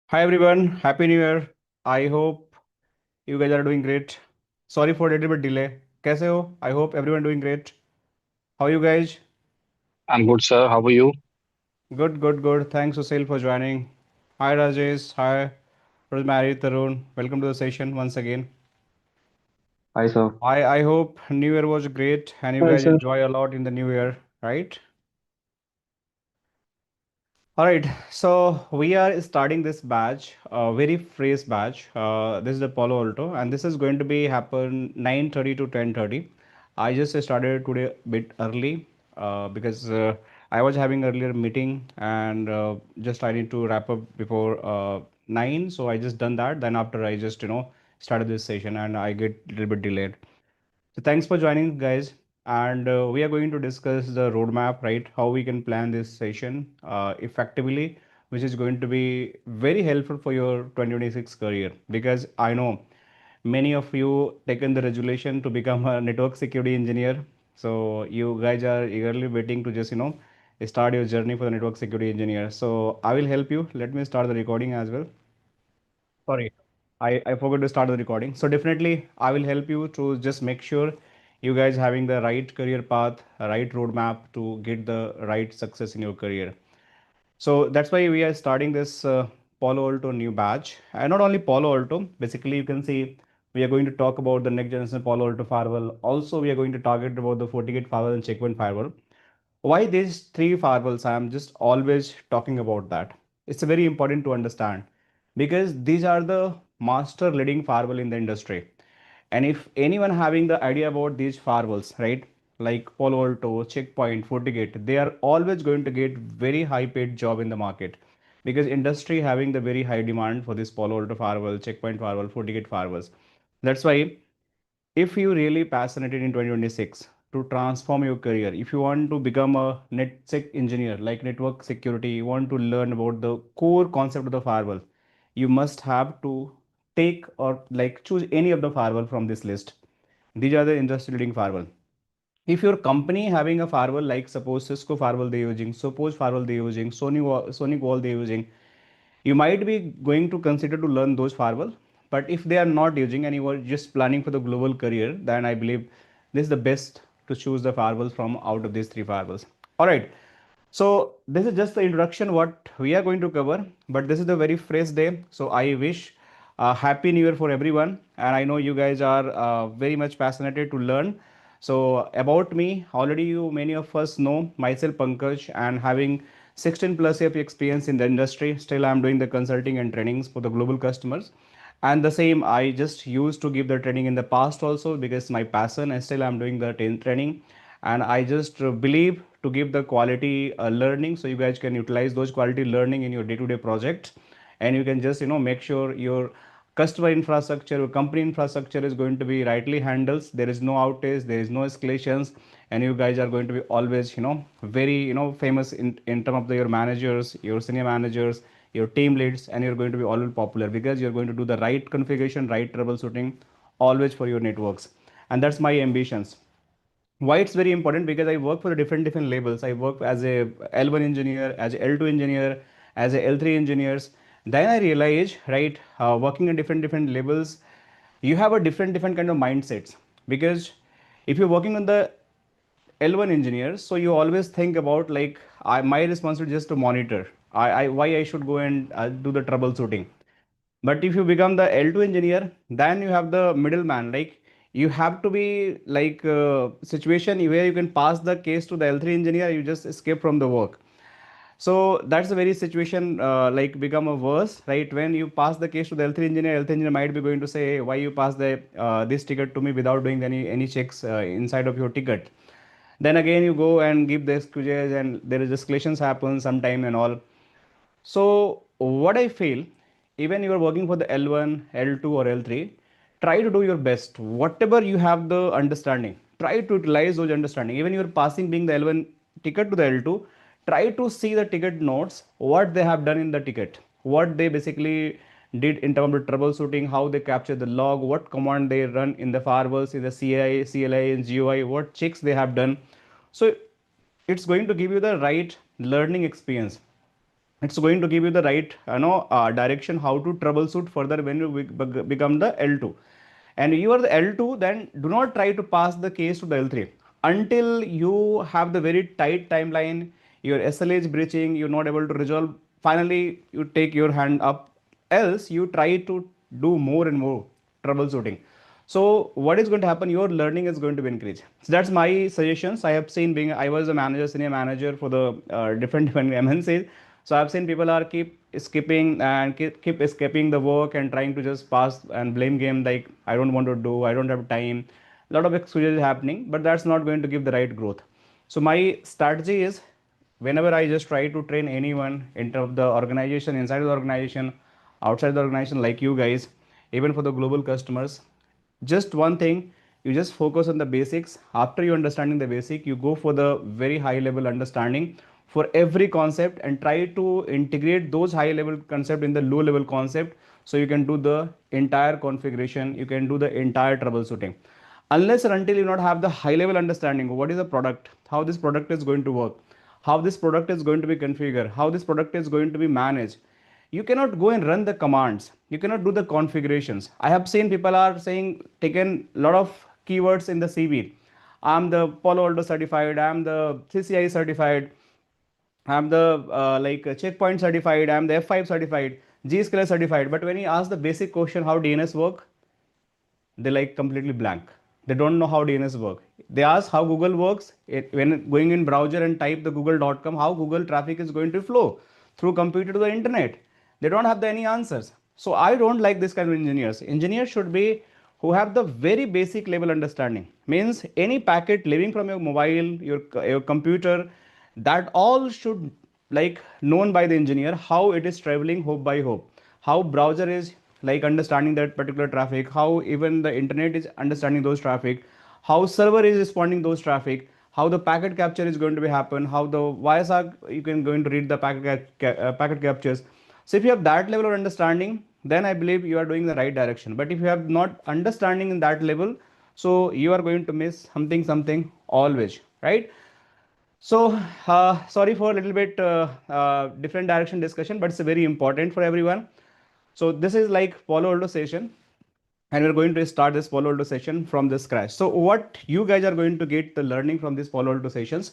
Hi everyone, Happy New Year. I hope you guys are doing great. Sorry for a little bit delay. कैसे हो? I hope everyone doing great. How are you guys? I'm good, sir. How are you? Good, good, good. Thanks Susil for joining. Hi Rajesh. Hi Rosemary, Tarun. Welcome to the session once again. Hi, sir. I hope New Year was great and you Hi, guys sir. enjoy a lot in the New Year, right? All right, so we are starting this batch, a very fresh batch. This is the Palo Alto, and this is going to be happen 9:30 to 10:30. I just started today a bit early because I was having earlier meeting and just I need to wrap up before 9. So I just done that. Then after I just started this session and I get a little bit delayed. So thanks for joining, guys. And we are going to discuss the roadmap, right? How we can plan this session effectively, which is going to be very helpful for your 2026 career. Because I know many of you taken the resolution to become a network security engineer. So you guys are eagerly waiting to just start your journey for the network security engineer. So I will help you. Let me start the recording as well. Sorry, I forgot to start the recording. So definitely I will help you to just make sure you guys having the right career path, a right roadmap to get the right success in your career. So that's why we are starting this Palo Alto new batch. And not only Palo Alto, basically you can see we are going to talk about the next generation Palo Alto firewall. Also, we are going to target about the FortiGate firewall and Checkpoint firewall. Why these three firewalls? I am just always talking about that. It's very important to understand because these are the master leading firewall in the industry. And if anyone having the idea about these firewalls, right, like Palo Alto, Checkpoint, FortiGate, they are always going to get very high paid job in the market because industry having the very high demand for this Palo Alto firewall, Checkpoint firewall, FortiGate firewalls. That's why if you really passionate in 2026 to transform your career, if you want to become a netsec engineer like network security, you want to learn about the core concept of the firewall, you must have to take or like choose any of the firewall from this list. These are the industry leading firewall. If your company having a firewall, like suppose Cisco firewall they're using, suppose firewall they're using, Sony wall they're using, you might be going to consider to learn those firewall. But if they are not using and you are just planning for the global career, then I believe this is the best to choose the firewalls from out of these three firewalls. All right, so this is just the introduction what we are going to cover, but this is the very fresh day. So I wish a happy new year for everyone, and I know you guys are very much fascinated to learn. So about me, already you many of us know myself Pankaj, and having 16 plus year of experience in the industry. Still I'm doing the consulting and trainings for the global customers, and the same I just used to give the training in the past also because my passion, and still I'm doing the training. And I just believe to give the quality learning so you guys can utilize those quality learning in your day-to-day project, and you can just make sure your customer infrastructure, your company infrastructure is going to be rightly handled. There is no outage, there is no escalations, and you guys are going to be always very famous in terms of your managers, your senior managers, your team leads, and you're going to be always popular because you're going to do the right configuration, right troubleshooting always for your networks. And that's my ambitions. Why it's very important? Because I work for the different labels. I work as a L1 engineer, as a L2 engineer, as a L3 engineers. Then I realize, right, working in different labels, you have a different kind of mindsets. Because if you're working on the L1 engineer, so you always think about like my responsibility is just to monitor. Why I should go and do the troubleshooting. But if you become the L2 engineer, then you have the middleman. Like you have to be like situation where you can pass the case to the L3 engineer. You just escape from the work. So that's the very situation like become a worse, right? When you pass the case to the L3 engineer, L3 engineer might be going to say, hey, why you pass the this ticket to me without doing any checks inside of your ticket. Then again you go and give the excuses, and there is escalations happen sometime and all. So what I feel, even you are working for the L1, L2 or L3, try to do your best. Whatever you have the understanding, try to utilize those understanding. Even you are passing being the L1 ticket to the L2, try to see the ticket notes, what they have done in the ticket, what they basically did in terms of troubleshooting, how they capture the log, what command they run in the firewalls, in the CI, CLI, and GUI, what checks they have done. So it's going to give you the right learning experience. It's going to give you the right direction how to troubleshoot further when you become the L2. And you are the L2, then do not try to pass the case to the L3 until you have the very tight timeline, your SLA is breaching, you're not able to resolve. Finally, you take your hand up, else you try to do more and more troubleshooting. So what is going to happen? Your learning is going to be increased. So that's my suggestions. I have seen, being I was a manager, senior manager for the different MNCs. So I've seen people are keep skipping and keep escaping the work and trying to just pass and blame game, like I don't want to do, I don't have time. A lot of excuses happening, but that's not going to give the right growth. So my strategy is, whenever I just try to train anyone in terms of the organization, inside the organization, outside the organization, like you guys, even for the global customers, just one thing, you just focus on the basics. After you understanding the basic, you go for the very high level understanding for every concept and try to integrate those high level concept in the low level concept, so you can do the entire configuration, you can do the entire troubleshooting. Unless and until you not have the high level understanding of what is the product, how this product is going to work, how this product is going to be configured, how this product is going to be managed, you cannot go and run the commands, you cannot do the configurations. I have seen people are saying, taken a lot of keywords in the CV. I'm the Palo Alto certified, I'm the CCI certified, I'm the checkpoint certified, I'm the F5 certified, G-Scaler certified, but when you ask the basic question how DNS work, they like completely blank. They don't know how DNS work. They ask how Google works. When going in browser and type the google.com, how Google traffic is going to flow through computer to the internet. They don't have any answers. So I don't like this kind of engineers. Engineers should be who have the very basic level understanding. Means any packet leaving from your mobile, your computer, that all should like known by the engineer, how it is traveling hop by hop, how browser is like understanding that particular traffic, how even the internet is understanding those traffic, how server is responding those traffic, how the packet capture is going to be happen, how the YSR you can going to read the packet captures. So if you have that level of understanding, then I believe you are doing the right direction. But if you have not understanding in that level, so you are going to miss something always, right? So sorry for a little bit different direction discussion, but it's very important for everyone. So this is like Palo Alto session, and we're going to start this Palo Alto session from the scratch. So what you guys are going to get the learning from this Palo Alto sessions.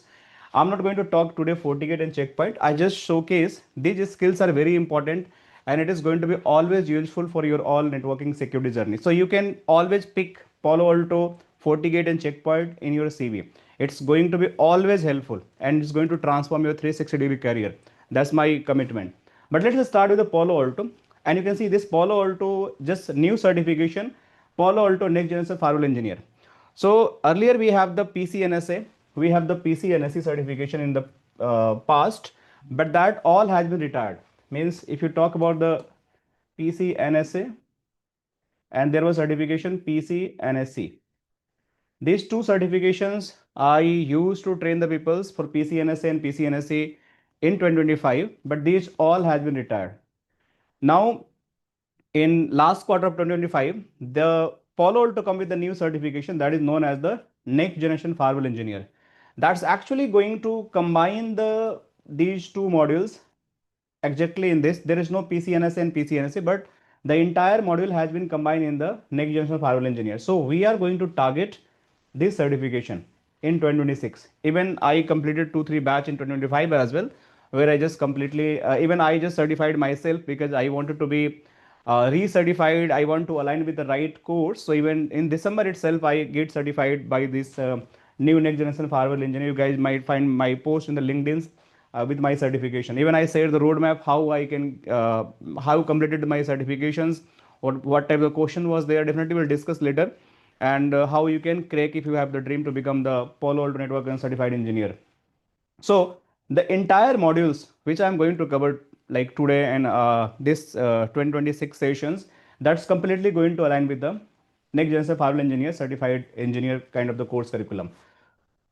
I'm not going to talk today FortiGate and Checkpoint. I just showcase these skills are very important, and it is going to be always useful for your all networking security journey. So you can always pick Palo Alto, FortiGate and Checkpoint in your CV. It's going to be always helpful, and it's going to transform your 360-degree career. That's my commitment. But let's start with the Palo Alto. And you can see this Palo Alto, just new certification, Palo Alto Next Generation Firewall Engineer. So earlier we have the PCNSA, we have the PCNSE certification in the past, but that all has been retired. Means if you talk about the PCNSA, and there was certification PCNSE. These two certifications I used to train the peoples for PCNSA and PCNSE in 2025, but these all has been retired. Now, in last quarter of 2025, the Palo Alto come with the new certification that is known as the Next Generation Firewall Engineer. That's actually going to combine these two modules exactly in this. There is no PCNSA and PCNSA, but the entire module has been combined in the Next Generation Firewall Engineer. So we are going to target this certification in 2026. Even I completed 2-3 batch in 2025 as well, where I just completely even I just certified myself because I wanted to be recertified. I want to align with the right course. So even in December itself, I get certified by this new Next Generation Firewall Engineer. You guys might find my post in the LinkedIn with my certification. Even I shared the roadmap how I can how completed my certifications, what type of question was there. Definitely we'll discuss later, and how you can crack if you have the dream to become the Palo Alto Network and certified engineer. So the entire modules which I'm going to cover like today and this 2026 sessions, that's completely going to align with the Next Generation Firewall Engineer, certified engineer kind of the course curriculum.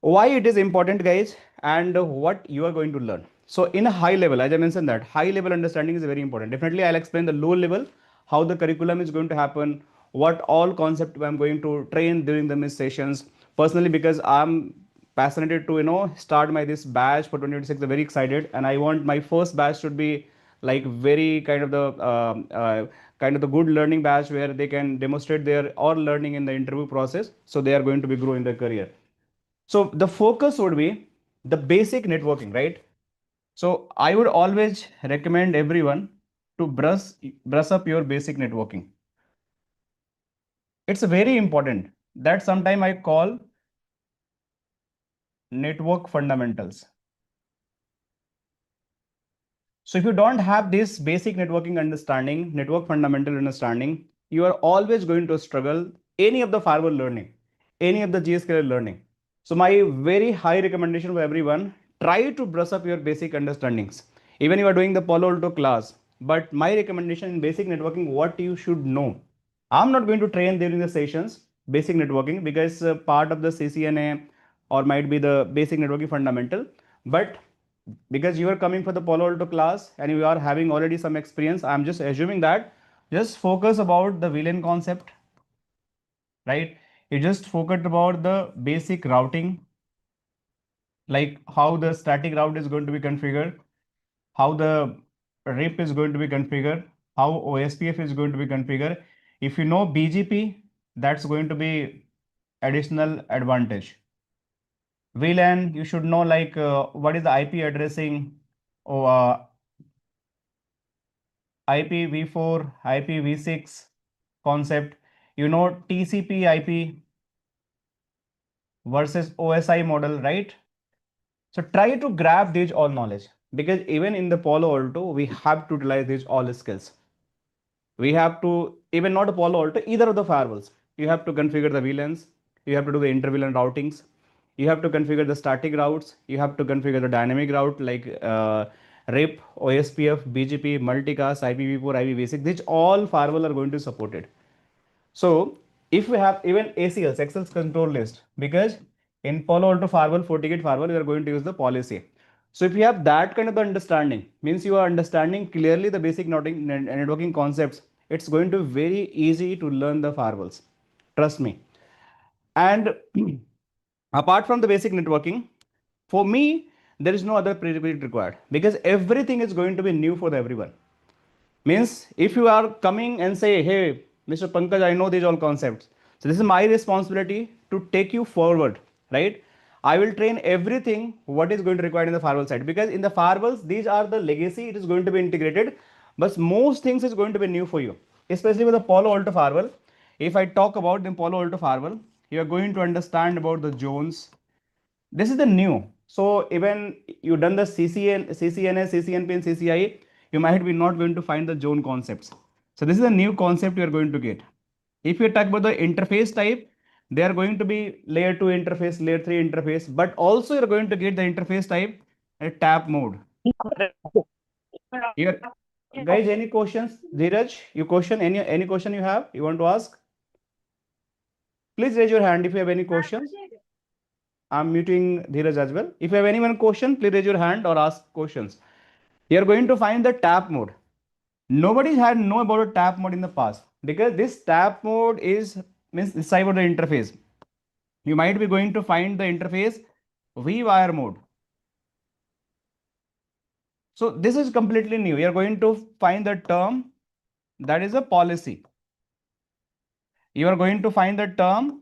Why it is important, guys, and what you are going to learn. So in a high level, as I mentioned, that high level understanding is very important. Definitely I'll explain the low level, how the curriculum is going to happen, what all concept I'm going to train during the sessions personally, because I'm passionate to start my this batch for 2026. I'm very excited, and I want my first batch should be like very kind of the good learning batch where they can demonstrate their all learning in the interview process, so they are going to be grow in their career. So the focus would be the basic networking, right? So I would always recommend everyone to brush up your basic networking. It's very important. That sometime I call network fundamentals. So if you don't have this basic networking understanding, network fundamental understanding, you are always going to struggle any of the firewall learning, any of the GSQL learning. So my very high recommendation for everyone, try to brush up your basic understandings. Even you are doing the Palo Alto class, but my recommendation in basic networking, what you should know. I'm not going to train during the sessions, basic networking, because part of the CCNA or might be the basic networking fundamental, but because you are coming for the Palo Alto class and you are having already some experience, I'm just assuming that just focus about the VLAN concept, right? You just focus about the basic routing, like how the static route is going to be configured, how the RIP is going to be configured, how OSPF is going to be configured. If you know BGP, that's going to be additional advantage. VLAN, you should know like what is the IP addressing or IPv4, IPv6 concept. You know TCP IP versus OSI model, right? So try to grab these all knowledge, because even in the Palo Alto, we have to utilize these all skills. We have to, even not a Palo Alto, either of the firewalls, you have to configure the VLANs, you have to do the inter-VLAN routings, you have to configure the static routes, you have to configure the dynamic route like RIP, OSPF, BGP, multicast, IPv4, IPv6. These all firewall are going to support it. So if we have even ACLs, Access Control List, because in Palo Alto Firewall, FortiGate Firewall, we are going to use the policy. So if you have that kind of understanding, means you are understanding clearly the basic networking concepts, it's going to be very easy to learn the firewalls. Trust me. And apart from the basic networking, for me, there is no other prerequisite required, because everything is going to be new for everyone. Means if you are coming and say, hey, Mr. Pankaj, I know these all concepts. So this is my responsibility to take you forward, right? I will train everything what is going to require in the firewall side, because in the firewalls, these are the legacy, it is going to be integrated, but most things is going to be new for you, especially with the Palo Alto Firewall. If I talk about the Palo Alto Firewall, you are going to understand about the zones. This is the new. So even you done the CCNA, CCNP and CCI, you might be not going to find the zone concepts. So this is a new concept you are going to get. If you talk about the interface type, they are going to be layer 2 interface, layer 3 interface, but also you're going to get the interface type at tap mode. Here, guys, any questions? Dheeraj, you question any question you have? You want to ask? Please raise your hand if you have any questions. I'm muting Dheeraj as well. If you have any one question, please raise your hand or ask questions. You're going to find the tap mode. Nobody had know about a tap mode in the past, because this tap mode is means this side of the interface. You might be going to find the interface vWire mode. So this is completely new. You're going to find the term that is a policy. You are going to find the term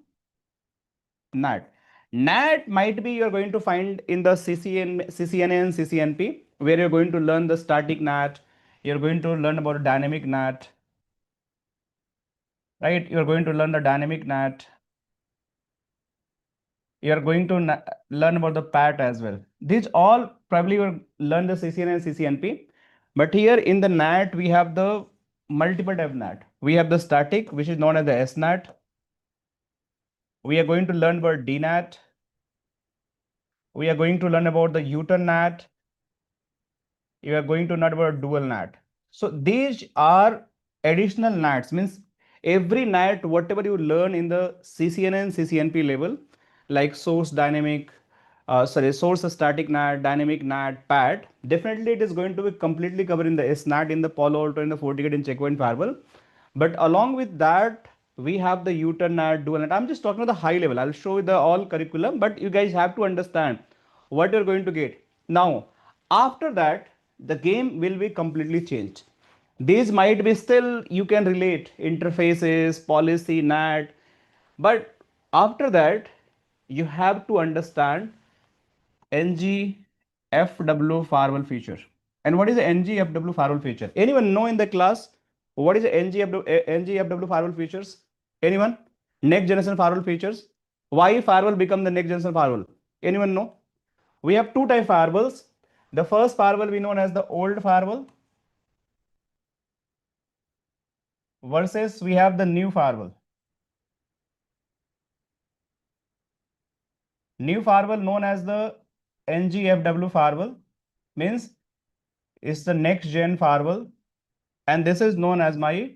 NAT. NAT might be you're going to find in the CCNA and CCNP, where you're going to learn the static NAT. You're going to learn about dynamic NAT, right? You're going to learn the dynamic NAT. You're going to learn about the PAT as well. These all probably you will learn the CCNA and CCNP. But here in the NAT, we have the multiple type NAT. We have the static, which is known as the SNAT. We are going to learn about DNAT. We are going to learn about the U-turn NAT. You are going to learn about dual NAT. So these are additional NATs, means every NAT, whatever you learn in the CCNA and CCNP level, like source dynamic, source static NAT, dynamic NAT, PAT, definitely it is going to be completely covered in the SNAT, in the Palo Alto, in the FortiGate and Checkpoint Firewall. But along with that, we have the U-turn NAT, dual NAT. I'm just talking about the high level. I'll show you the all curriculum, but you guys have to understand what you're going to get. Now, after that, the game will be completely changed. These might be still, you can relate, interfaces, policy, NAT, but after that, you have to understand NGFW firewall feature. And what is the NGFW firewall feature? Anyone know in the class what is the NGFW firewall features? Anyone? Next generation firewall features. Why firewall become the next generation firewall? Anyone know? We have two type firewalls. The first firewall we known as the old firewall versus we have the new firewall. New firewall known as the NGFW firewall means it's the next gen firewall, and this is known as my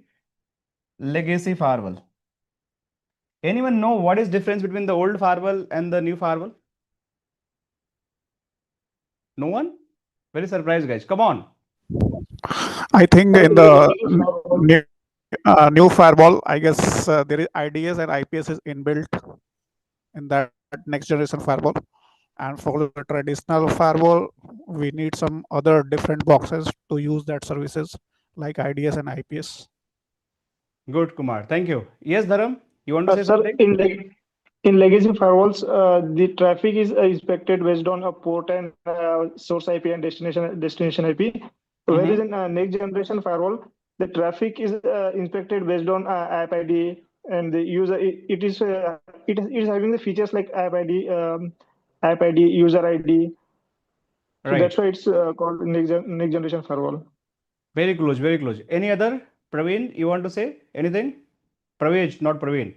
legacy firewall. Anyone know what is difference between the old firewall and the new firewall? No one? Very surprised, guys. Come on. I think in the new firewall, I guess there is IDS and IPS is inbuilt in that next generation firewall. And for the traditional firewall, we need some other different boxes to use that services like IDS and IPS. Good, Kumar. Thank you. Yes, Dharam, you want to say Sir, something? in legacy firewalls, the traffic is inspected based on a port and source IP and destination IP. Whereas in next generation firewall, the traffic is inspected based on app ID and the user. It is having the features like app ID, user ID. So Right. that's why it's called next generation firewall. Very close, very close. Any other? Praveen, you want to say anything? Pravesh, not Praveen.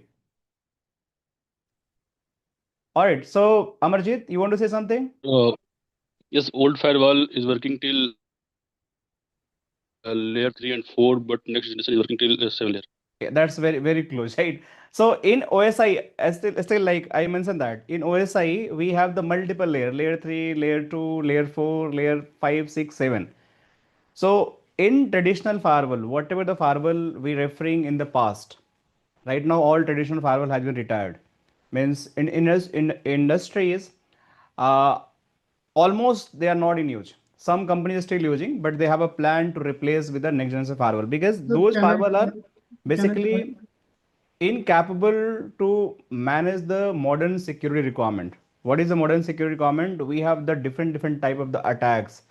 All right. So, Amarjit, you want to say something? Yes, old firewall is working till layer 3 and 4, but next generation is working till 7 layer. Yeah, that's very, very close, right? So in OSI, still like I mentioned that in OSI, we have the multiple layer 3, layer 2, layer 4, layer 5, 6, 7. So in traditional firewall, whatever the firewall we referring in the past, right now all traditional firewall has been retired. Means in industries, uh, almost they are not in use. Some companies are still using, but they have a plan to replace with the next generation firewall because those firewall are basically incapable to manage the modern security requirement. What is the modern security requirement? We have the different type of the attacks.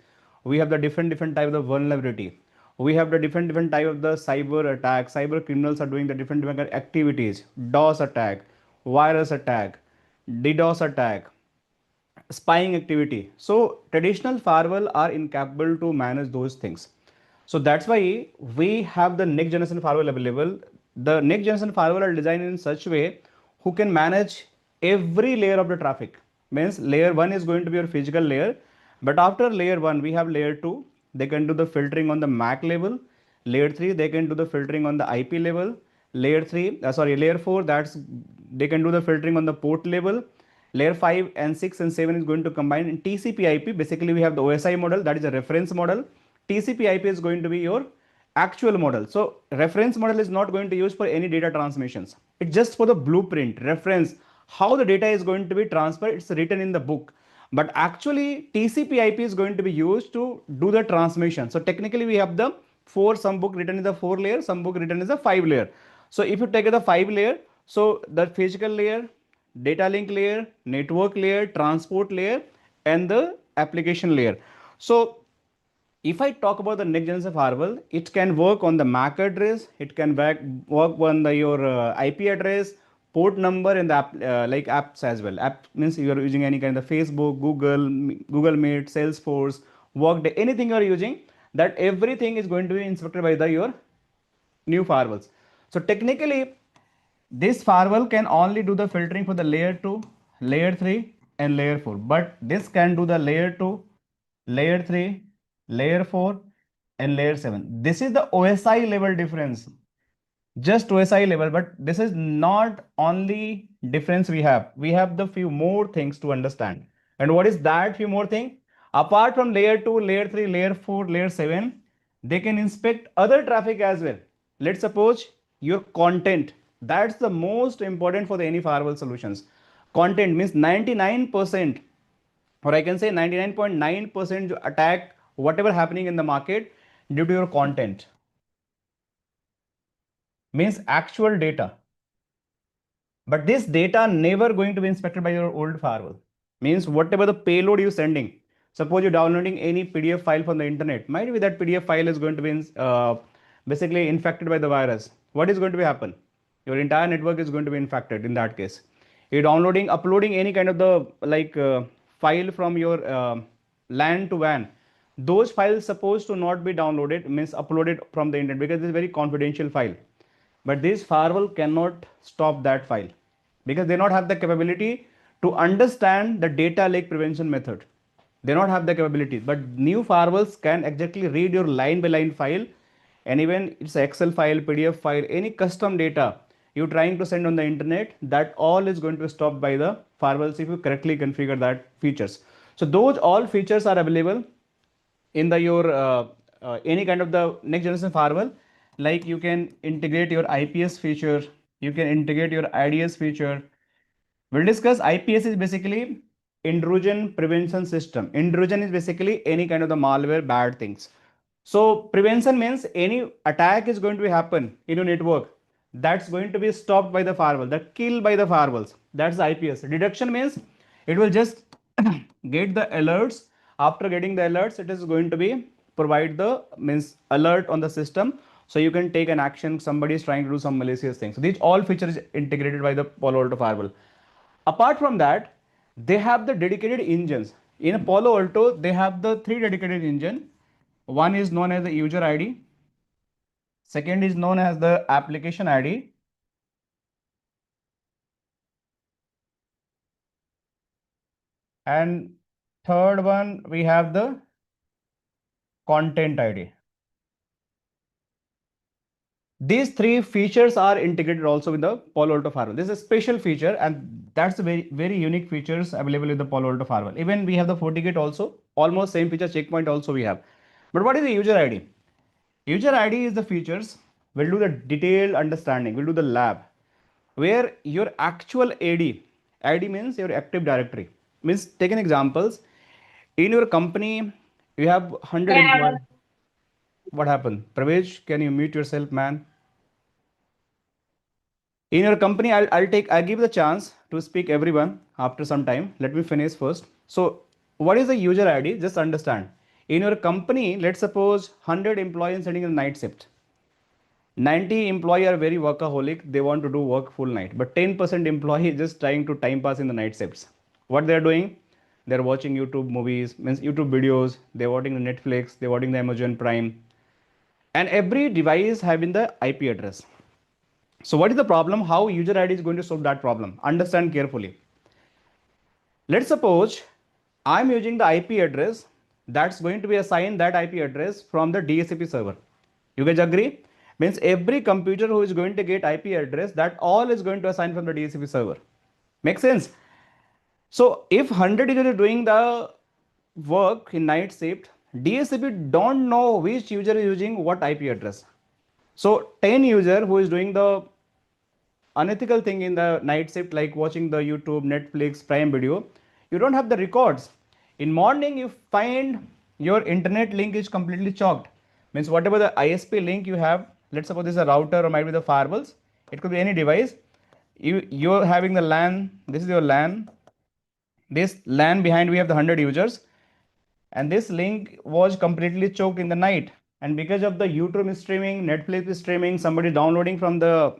We have the different type of the vulnerability. We have the different type of the cyber attack. Cyber criminals are doing the different activities. DOS attack, virus attack, DDoS attack, spying activity. So traditional firewall are incapable to manage those things. So that's why we have the next generation firewall available. The next generation firewall are designed in such way who can manage every layer of the traffic. Means layer 1 is going to be your physical layer, but after layer 1 we have layer 2. They can do the filtering on the MAC level. Layer 3 they can do the filtering on the IP level. Layer 4, that's they can do the filtering on the port level. Layer 5 and 6 and 7 is going to combine in TCP IP. Basically we have the OSI model, that is a reference model. TCP IP is going to be your actual model. So reference model is not going to use for any data transmissions. It's just for the blueprint, reference, how the data is going to be transferred. It's written in the book. But actually TCP IP is going to be used to do the transmission. So technically we have the some book written in the 4 layer, some book written in the 5 layer. So if you take the 5 layer, so the physical layer, data link layer, network layer, transport layer, and the application layer. So if I talk about the next generation firewall, it can work on the MAC address, it can work on your IP address, port number, and the app, like apps as well. App means you are using any kind of Facebook, Google Meet, Salesforce, Workday, anything you are using, that everything is going to be inspected by your new firewalls. So technically, this firewall can only do the filtering for the layer 2, layer 3, and layer 4. But this can do the layer 2, layer 3, layer 4, and layer 7. This is the OSI level difference. Just OSI level, but this is not only difference we have. We have the few more things to understand. And what is that few more thing? Apart from layer 2, layer 3, layer 4, layer 7, they can inspect other traffic as well. Let's suppose your content, That's the most important for the any firewall solutions. Content means 99%, or I can say 99.9% attack whatever happening in the market due to your content. Means actual data. But this data never going to be inspected by your old firewall. Means whatever the payload you're sending, suppose you're downloading any PDF file from the internet, might be that PDF file is going to be basically infected by the virus. What is going to be happen? Your entire network is going to be infected in that case. You're downloading, uploading any kind of the file from your LAN to WAN. Those files supposed to not be downloaded, means uploaded from the internet, because it's a very confidential file. But this firewall cannot stop that file because they not have the capability to understand the data lake prevention method. They not have the capability, but new firewalls can exactly read your line by line file, and even it's Excel file, PDF file, any custom data you're trying to send on the internet, that all is going to be stopped by the firewalls if you correctly configure that features. So those all features are available in the your any kind of the next generation firewall. Like you can integrate your IPS feature, you can integrate your IDS feature. We'll discuss IPS is basically intrusion prevention system. Intrusion is basically any kind of the malware, bad things. So prevention means any attack is going to be happen in your network, that's going to be stopped by the firewall, that kill by the firewalls. That's the IPS. Detection means it will just get the alerts. After getting the alerts, it is going to be provide the means alert on the system, so you can take an action. Somebody is trying to do some malicious things. So these all features integrated by the Palo Alto Firewall. Apart from that, they have the dedicated engines. In Palo Alto, they have the 3 dedicated engine. One is known as the user ID. Second is known as the application ID. And third one, we have the content ID. These 3 features are integrated also with the Palo Alto Firewall. This is a special feature, and that's the very unique features available with the Palo Alto Firewall. Even we have the FortiGate also, almost same feature. Checkpoint also we have. But what is the user ID? User ID is the features. We'll do the detailed understanding. We'll do the lab where your actual ID means your Active Directory. Means take an examples. In your company, you have 100 employees. What happened? Pravesh, can you mute yourself, man? In your company, I'll give the chance to speak everyone after some time. Let me finish first. So what is the user ID? Just understand. In your company, let's suppose 100 employees sitting in the night shift. 90 employees are very workaholic. They want to do work full night, but 10% employee is just trying to time pass in the night shifts. What they're doing? They're watching YouTube movies, means YouTube videos. They're watching the Netflix. They're watching the Amazon Prime. And every device having the IP address. So what is the problem? How user ID is going to solve that problem? Understand carefully. Let's suppose I'm using the IP address that's going to be assigned that IP address from the DHCP server. You guys agree? Means every computer who is going to get IP address, that all is going to assign from the DHCP server. Make sense? So if 100 users are doing the work in night shift, DHCP don't know which user is using what IP address. So 10 user who is doing the unethical thing in the night shift, like watching the YouTube, Netflix, Prime Video, you don't have the records. In morning, you find your internet link is completely choked. Means whatever the ISP link you have, let's suppose this is a router or might be the firewalls. It could be any device. You're having the LAN. This is your LAN. This LAN behind we have the 100 users. And this link was completely choked in the night. And because of the YouTube is streaming, Netflix is streaming, somebody downloading from the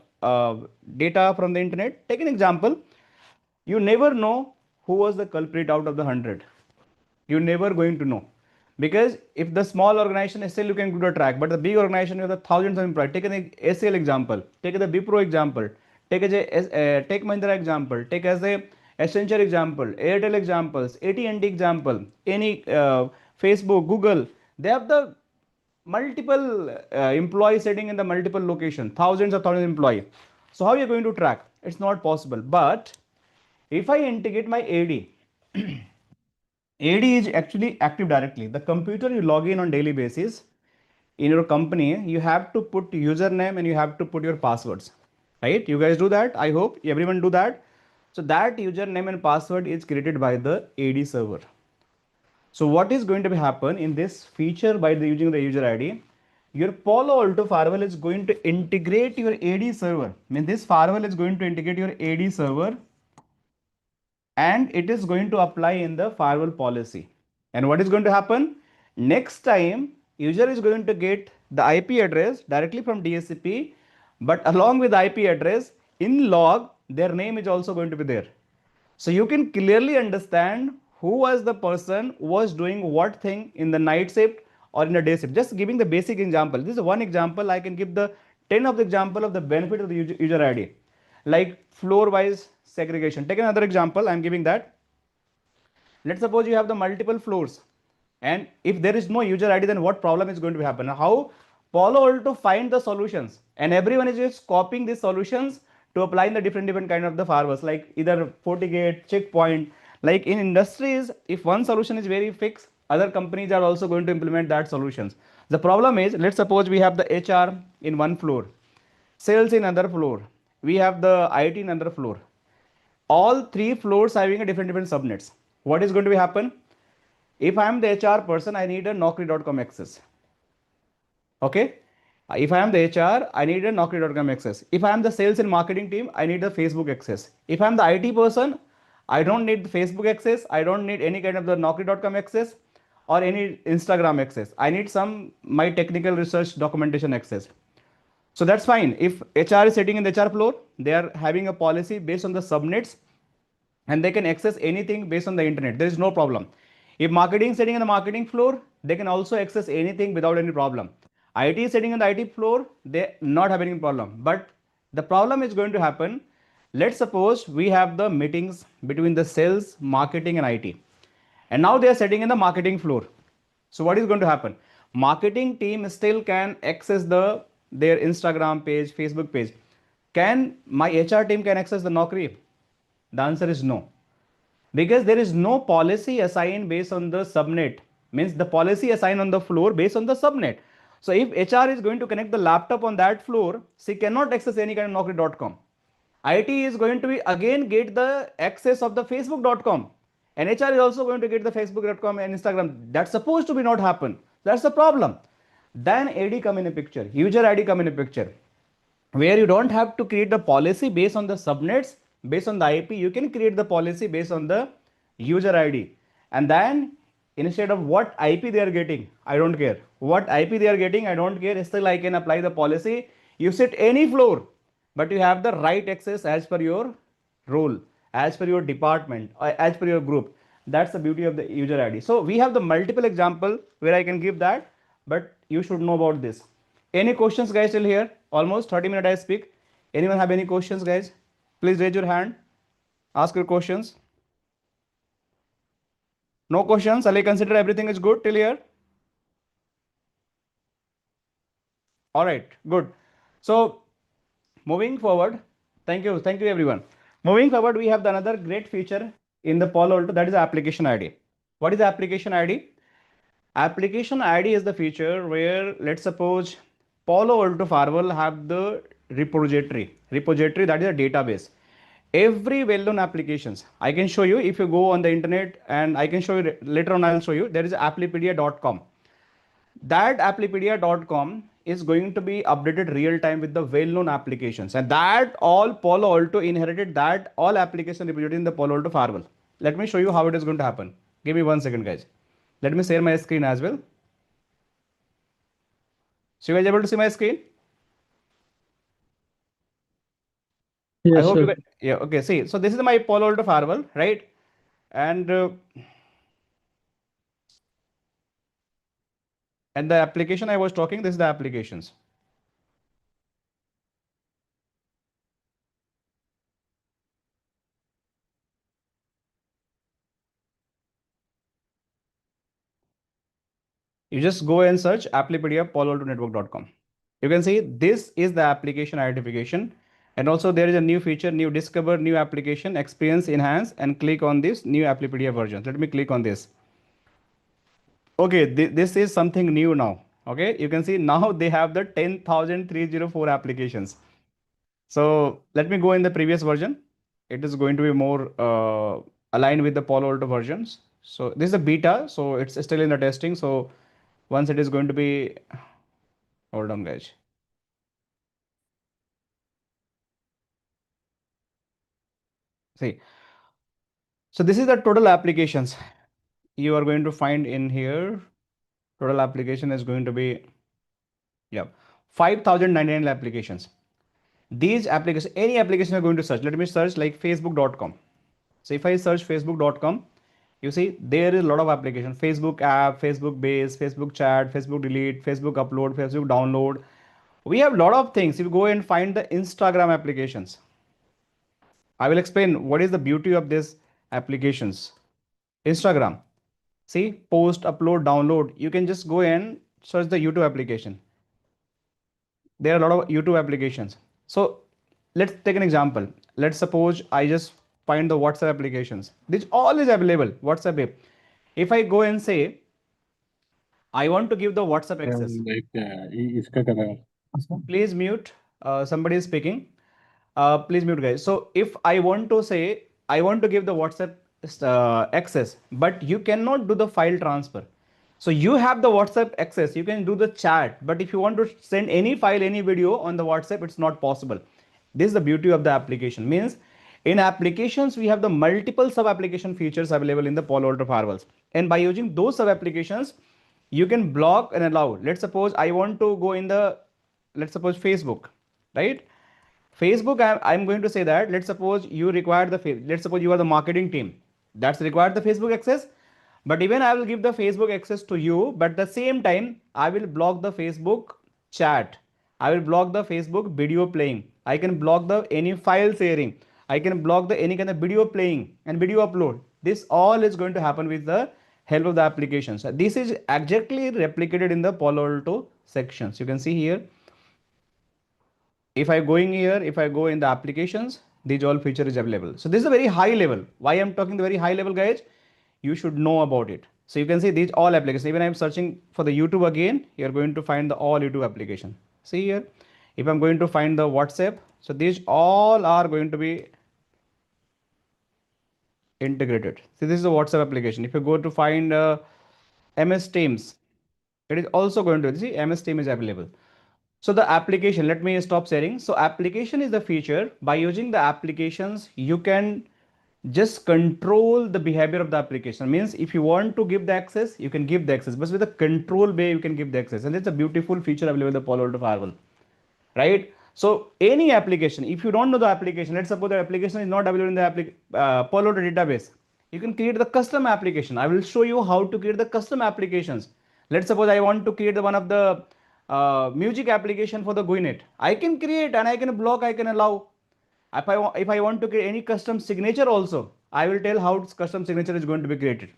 data from the internet. Take an example. You never know who was the culprit out of the 100. You're never going to know. Because if the small organization is still you can do a track, but the big organization with the thousands of employees. Take an ACL example. Take the Wipro example. Take a Tech Mahindra example. Take as a Accenture example, Airtel examples, AT&T example, any Facebook, Google. They have the multiple employees sitting in the multiple location, thousands of employees. So how are you going to track? It's not possible. But if I integrate my AD, AD is actually Active Directory. The computer you log in on daily basis in your company, you have to put username and you have to put your passwords. right? You guys do that. I hope everyone do that. So that username and password is created by the AD server. So what is going to be happen in this feature by the using the user ID? Your Palo Alto firewall is going to integrate your AD server. I mean, this firewall is going to integrate your AD server, and it is going to apply in the firewall policy. And what is going to happen? Next time, user is going to get the IP address directly from DSCP, but along with IP address in log, their name is also going to be there. So you can clearly understand who was the person who was doing what thing in the night shift or in the day shift. Just giving the basic example. This is one example. I can give the 10 of the example of the benefit of the user ID, like floor wise segregation. Take another example. I'm giving that. Let's suppose you have the multiple floors, and if there is no user ID, then what problem is going to happen? How Palo Alto find the solutions, and everyone is just copying these solutions to apply in the different kind of the firewalls, like either FortiGate, Checkpoint. Like in industries, if one solution is very fixed, other companies are also going to implement that solutions. The problem is, let's suppose we have the HR in one floor, sales in another floor, we have the IT in another floor. All three floors having a different subnets. What is going to be happen? If I am the HR person, I need a Naukri.com access. Okay. If I am the HR, I need a Naukri.com access. If I am the sales and marketing team, I need the Facebook access. If I am the IT person, I don't need the Facebook access. I don't need any kind of the Naukri.com access or any Instagram access. I need some my technical research documentation access. So that's fine. If HR is sitting in the HR floor, they are having a policy based on the subnets, and they can access anything based on the internet. There is no problem. If marketing is sitting in the marketing floor, they can also access anything without any problem. IT is sitting in the IT floor, they not have any problem. But the problem is going to happen. Let's suppose we have the meetings between the sales, marketing, and IT, and now they are sitting in the marketing floor. So what is going to happen? Marketing team still can access their Instagram page, Facebook page. Can my HR team can access the Naukri? The answer is no, because there is no policy assigned based on the subnet. Means the policy assigned on the floor based on the subnet. So if HR is going to connect the laptop on that floor, she cannot access any kind of Naukri.com. IT is going to be again get the access of the Facebook.com, and HR is also going to get the Facebook.com and Instagram. That's supposed to be not happen. That's the problem. Then AD come in a picture, user ID come in a picture, where you don't have to create the policy based on the subnets, based on the IP. You can create the policy based on the user ID. And then instead of what IP they are getting, I don't care. What IP they are getting, I don't care. Still, I can apply the policy. You sit any floor, but you have the right access as per your role, as per your department, as per your group. That's the beauty of the user ID. So we have the multiple example where I can give that, but you should know about this. Any questions, guys, till here? Almost 30 minutes I speak. Anyone have any questions, guys? Please raise your hand. Ask your questions. No questions? I'll consider everything is good till here. All right, good. So moving forward, thank you everyone. Moving forward, we have another great feature in the Palo Alto, that is application ID. What is application ID? Application ID is the feature where, let's suppose, Palo Alto Firewall have the repository that is a database. Every well-known applications, I can show you if you go on the internet, and I can show you later on. I'll show you. There is applipedia.com. That applipedia.com is going to be updated real time with the well-known applications, and that all Palo Alto inherited that all application repository in the Palo Alto Firewall. Let me show you how it is going to happen. Give me 1 second, guys. Let me share my screen as well. So you guys able to see my screen? Yes, I hope you sir. guys, yeah, okay. See, so this is my Palo Alto Firewall, right? And the application I was talking, this is the applications. You just go and search applipedia paloaltonetwork.com. You can see this is the application identification. And also there is a new feature, new discover, new application, experience enhance, and click on this new applipedia version. Let me click on this. Okay, this is something new now. Okay, you can see now they have the 10,304 applications. So let me go in the previous version. It is going to be more aligned with the Palo Alto versions. So this is a beta, so it's still in the testing. So once it is going to be, hold on guys. See, so this is the total applications you are going to find in here. Total application is going to be, yeah, 5,099 applications. These applications, any application you're going to search, let me search like facebook.com. So if I search facebook.com, you see there is a lot of applications: Facebook app, Facebook base, Facebook chat, Facebook delete, Facebook upload, Facebook download. We have a lot of things. If you go and find the Instagram applications, I will explain what is the beauty of these applications. Instagram, see, post, upload, download. You can just go and search the YouTube application. There are a lot of YouTube applications. So let's take an example. Let's suppose I just find the WhatsApp applications. This all is available. WhatsApp app. If I go and say, I want to give the WhatsApp access. Please mute. Somebody is speaking. Please mute, guys. So if I want to say, I want to give the WhatsApp access, but you cannot do the file transfer. So you have the WhatsApp access, you can do the chat, but if you want to send any file, any video on the WhatsApp, it's not possible. This is the beauty of the application. Means in applications, we have the multiple sub application features available in the Palo Alto firewalls. And by using those sub applications, you can block and allow. Let's suppose I want to go in the, let's suppose Facebook, right? Facebook, I'm going to say that, let's suppose you require the, let's suppose you are the marketing team that's required the Facebook access, but even I will give the Facebook access to you, but at the same time, I will block the Facebook chat. I will block the Facebook video playing. I can block the any file sharing. I can block the any kind of video playing and video upload. This all is going to happen with the help of the application. So this is exactly replicated in the Palo Alto sections. You can see here. If I going here, if I go in the applications, these all feature is available. So this is a very high level. Why I'm talking the very high level, guys? You should know about it. So you can see these all applications. Even I'm searching for the YouTube again, you're going to find the all YouTube application. See here, if I'm going to find the WhatsApp, so these all are going to be integrated. See, this is the WhatsApp application. If you go to find MS Teams, it is also going to see MS Teams is available. So the application, let me stop sharing. So application is the feature. By using the applications, you can just control the behavior of the application. Means if you want to give the access, you can give the access, but with a control way, you can give the access. And it's a beautiful feature available in the Palo Alto Firewall, right? So any application, if you don't know the application, let's suppose the application is not available in the Palo Alto database, you can create the custom application. I will show you how to create the custom applications. Let's suppose I want to create one of the music application for the GUINet. I can create and I can block, I can allow. If I want to create any custom signature also, I will tell how custom signature is going to be created.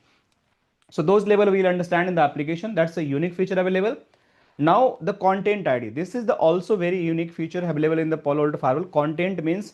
So those level we will understand in the application. That's a unique feature available. Now the content ID. This is the also very unique feature available in the Palo Alto Firewall. Content means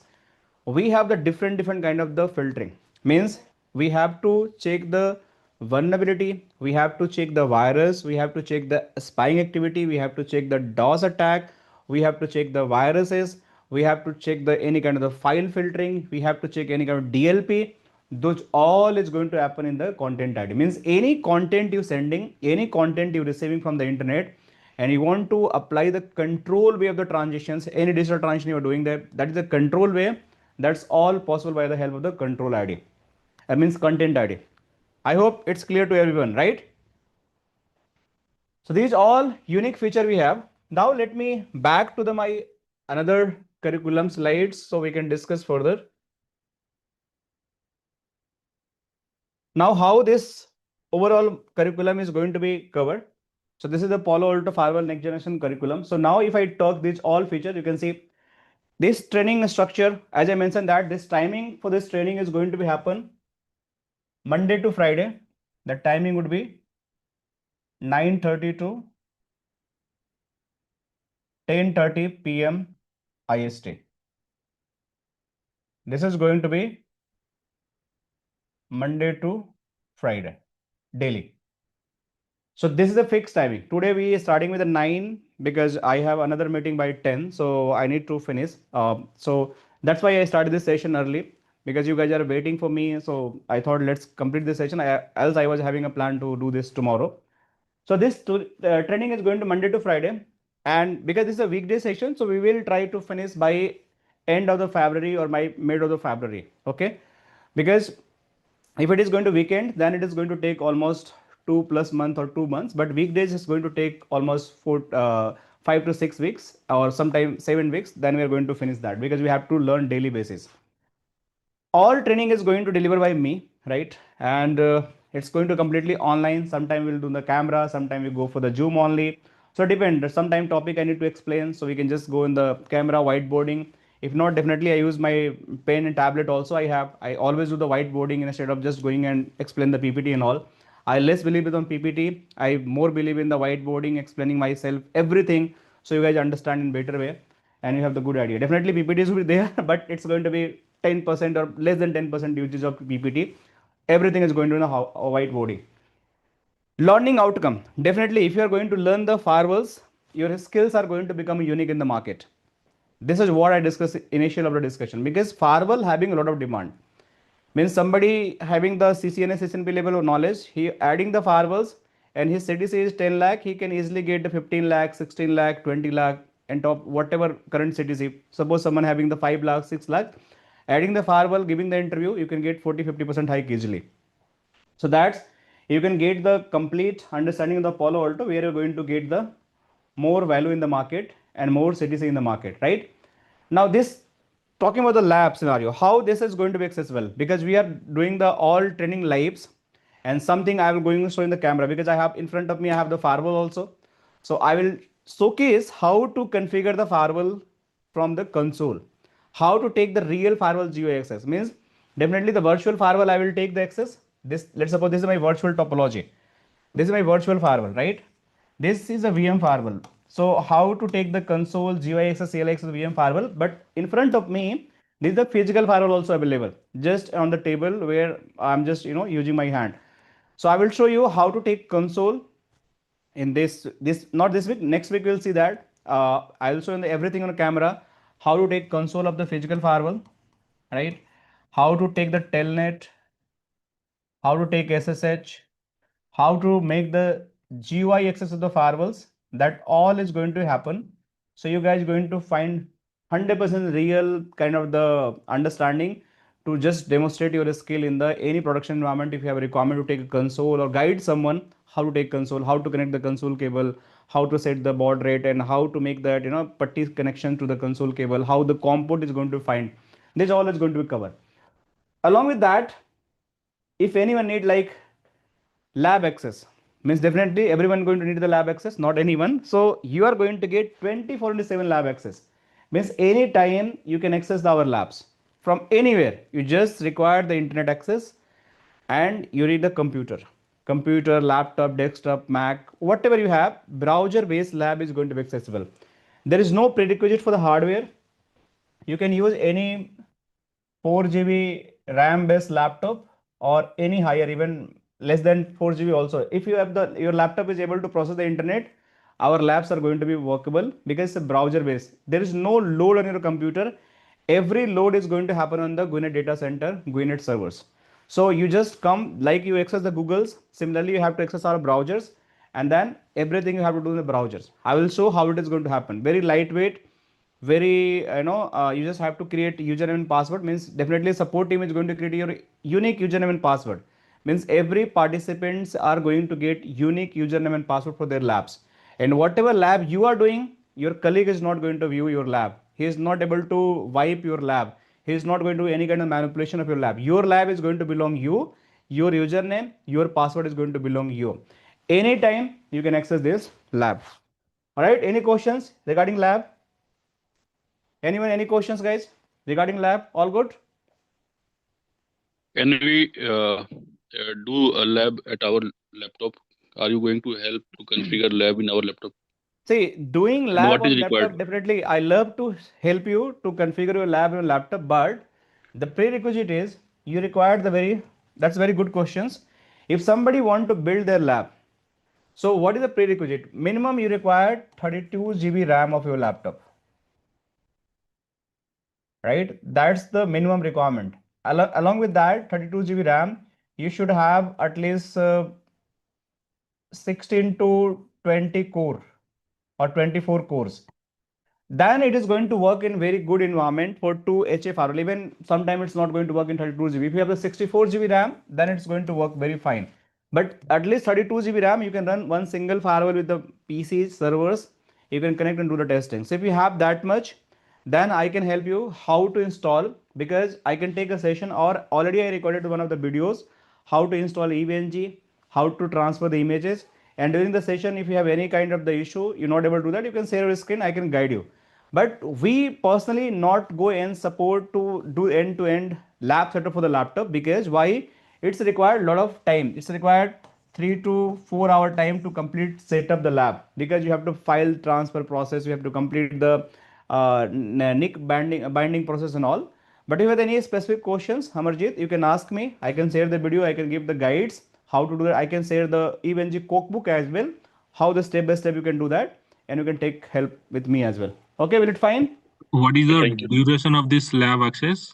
we have the different kind of the filtering. Means we have to check the vulnerability, we have to check the virus, we have to check the spying activity, we have to check the DOS attack, we have to check the viruses, we have to check the any kind of the file filtering, we have to check any kind of DLP. Those all is going to happen in the content ID. Means any content you sending, any content you receiving from the internet, and you want to apply the control way of the transitions, any digital transition you are doing that is the control way. That's all possible by the help of the control ID. That means content ID. I hope it's clear to everyone, right? So these all unique feature we have. Now let me back to my another curriculum slides so we can discuss further. Now how this overall curriculum is going to be covered. So this is the Palo Alto Firewall next generation curriculum. So now if I talk these all features, you can see this training structure, as I mentioned that this timing for this training is going to be happen Monday to Friday. The timing would be 9:30 to 10:30 p.m. IST. This is going to be Monday to Friday, daily. So this is the fixed timing. Today we are starting with a 9 because I have another meeting by 10. So I need to finish. So that's why I started this session early because you guys are waiting for me. So I thought let's complete this session. Else I was having a plan to do this tomorrow. So this training is going to Monday to Friday. And because this is a weekday session, so we will try to finish by end of the February or by mid of the February. Okay. Because if it is going to weekend, then it is going to take almost 2+ months or 2 months, but weekdays is going to take almost 5 to 6 weeks or sometimes 7 weeks. Then we are going to finish that because we have to learn daily basis. All training is going to deliver by me, right? And it's going to completely online. Sometime we'll do the camera, sometime we go for the Zoom only. So depend. Sometime topic I need to explain, so we can just go in the camera whiteboarding. If not, definitely I use my pen and tablet also. I always do the whiteboarding instead of just going and explain the PPT and all. I less believe it on PPT. I more believe in the whiteboarding, explaining myself everything, so you guys understand in better way and you have the good idea. Definitely PPTs will be there, but it's going to be 10% or less than 10% usage of PPT. Everything is going to be a whiteboarding. Learning outcome. Definitely, if you are going to learn the firewalls, your skills are going to become unique in the market. This is what I discussed initial of the discussion, because firewall having a lot of demand. Means somebody having the CCNA, CCNP level of knowledge, he adding the firewalls and his CTC is 10 lakh, he can easily get the 15 lakh, 16 lakh, 20 lakh and top whatever current CTC. Suppose someone having the 5 lakh, 6 lakh, adding the firewall, giving the interview, you can get 40-50% hike easily. So that's, you can get the complete understanding of the Palo Alto, where you're going to get the more value in the market and more CTC in the market, right? Now this, talking about the lab scenario, how this is going to be accessible, because we are doing the all training lives, and something I will going to show in the camera, because I have in front of me, I have the firewall also. So I will showcase how to configure the firewall from the console, how to take the real firewall GUI access. Means definitely the virtual firewall I will take the access. This, let's suppose this is my virtual topology. This is my virtual firewall, right? This is a VM firewall. So how to take the console GUI access, CLI access VM firewall, but in front of me, this is the physical firewall also available, just on the table where I'm just using my hand. So I will show you how to take console in this not this week, next week we'll see that. I will show you everything on the camera, how to take console of the physical firewall, right? How to take the telnet, how to take SSH, how to make the GUI access of the firewalls. That all is going to happen. So you guys going to find 100% real kind of the understanding to just demonstrate your skill in the any production environment. If you have a requirement to take a console or guide someone how to take console, how to connect the console cable, how to set the baud rate, and how to make that putty connection to the console cable, how the COM port is going to find. This all is going to be covered. Along with that, if anyone need like lab access, means definitely everyone going to need the lab access, not anyone. So you are going to get 24/7 lab access. Means anytime you can access our labs from anywhere. You just require the internet access and you need the computer, laptop, desktop, Mac, whatever you have, browser based lab is going to be accessible. There is no prerequisite for the hardware. You can use any 4 GB RAM based laptop or any higher, even less than 4 GB also. If you have your laptop is able to process the internet, our labs are going to be workable because it's a browser based. There is no load on your computer. Every load is going to happen on the GUINET data center, GUINET servers. So you just come, like you access the Googles. Similarly, you have to access our browsers, and then everything you have to do in the browsers. I will show how it is going to happen. Very lightweight, very you just have to create username and password. Means definitely support team is going to create your unique username and password. Means every participants are going to get unique username and password for their labs, and whatever lab you are doing, your colleague is not going to view your lab. He is not able to wipe your lab. He is not going to do any kind of manipulation of your lab. Your lab is going to belong you. Your username, your password is going to belong you. Anytime you can access this lab. All right, any questions regarding lab? Anyone, any questions, guys, regarding lab? All good? Can we do a lab at our laptop? Are you going to help to configure lab in our laptop? See, doing And lab what is on laptop, required? definitely I love to help you to configure your lab on laptop, but the prerequisite is you require the very, that's very good questions. If somebody want to build their lab, So what is the prerequisite? Minimum you require 32 GB RAM of your laptop, right? That's the minimum requirement. Along with that 32 GB RAM, you should have at least 16 to 20 core or 24 cores. Then it is going to work in very good environment for 2 HA firewall. Even sometimes it's not going to work in 32 GB. If you have the 64 GB RAM, then it's going to work very fine. But at least 32 GB RAM, you can run one single firewall with the PC servers. You can connect and do the testing. So if you have that much, then I can help you how to install, because I can take a session, or already I recorded one of the videos how to install 𝐸NG, how to transfer the images. And during the session, if you have any kind of the issue, you're not able to do that, you can share your screen, I can guide you. But we personally not go and support to do end-to-end lab setup for the laptop, because why? It's required a lot of time. It's required 3 to 4 hour time to complete set up the lab, because you have to file transfer process, you have to complete the NIC binding process and all. But if you have any specific questions, Amarjit, you can ask me. I can share the video, I can give the guides how to do that. I can share the 𝐸NG cookbook as well, how the step by step you can do that, and you can take help with me as well. Okay, will it fine? What is the Thank you. duration of this lab access?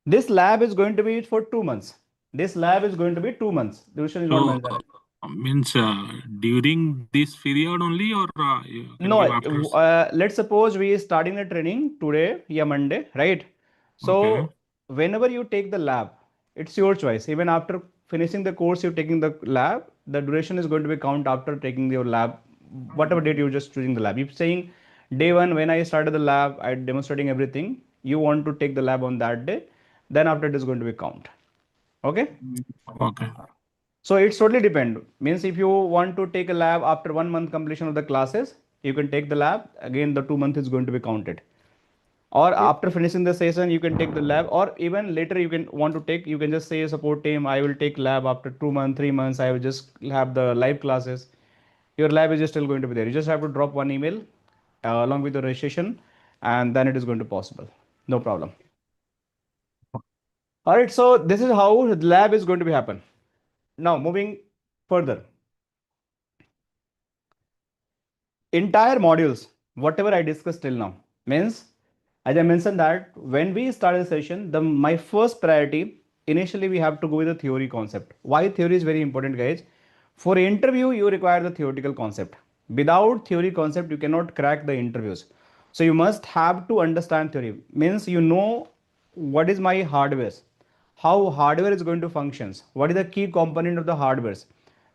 This lab is going to be for 2 months. This lab is going to be 2 months. Duration is not So mentioned. means during this period only, or you can No, give after? let's suppose we are starting the training today, yeah, Monday, right? So Okay. whenever you take the lab, it's your choice. Even after finishing the course, you're taking the lab, the duration is going to be count after taking your lab, whatever date you're just choosing the lab. You're saying day one, when I started the lab, I demonstrating everything, you want to take the lab on that day, then after it is going to be count. Okay. Okay. So it's totally depend. Means if you want to take a lab after 1 month completion of the classes, you can take the lab. Again, the 2 months is going to be counted. Or after finishing the session, you can take the lab. Or even later, you can want to take. You can just say support team, I will take lab after 2 months, 3 months. I will just have the live classes. Your lab is just still going to be there. You just have to drop one email along with the registration, and then it is going to possible. No problem. All right. So this is how the lab is going to be happen. Now moving further. Entire modules, whatever I discussed till now, means as I mentioned that when we started the session, my first priority, initially we have to go with the theory concept. Why theory is very important, guys? For interview, you require the theoretical concept. Without theory concept, you cannot crack the interviews. So you must have to understand theory. Means you know what is my hardware, how hardware is going to functions, what is the key component of the hardware,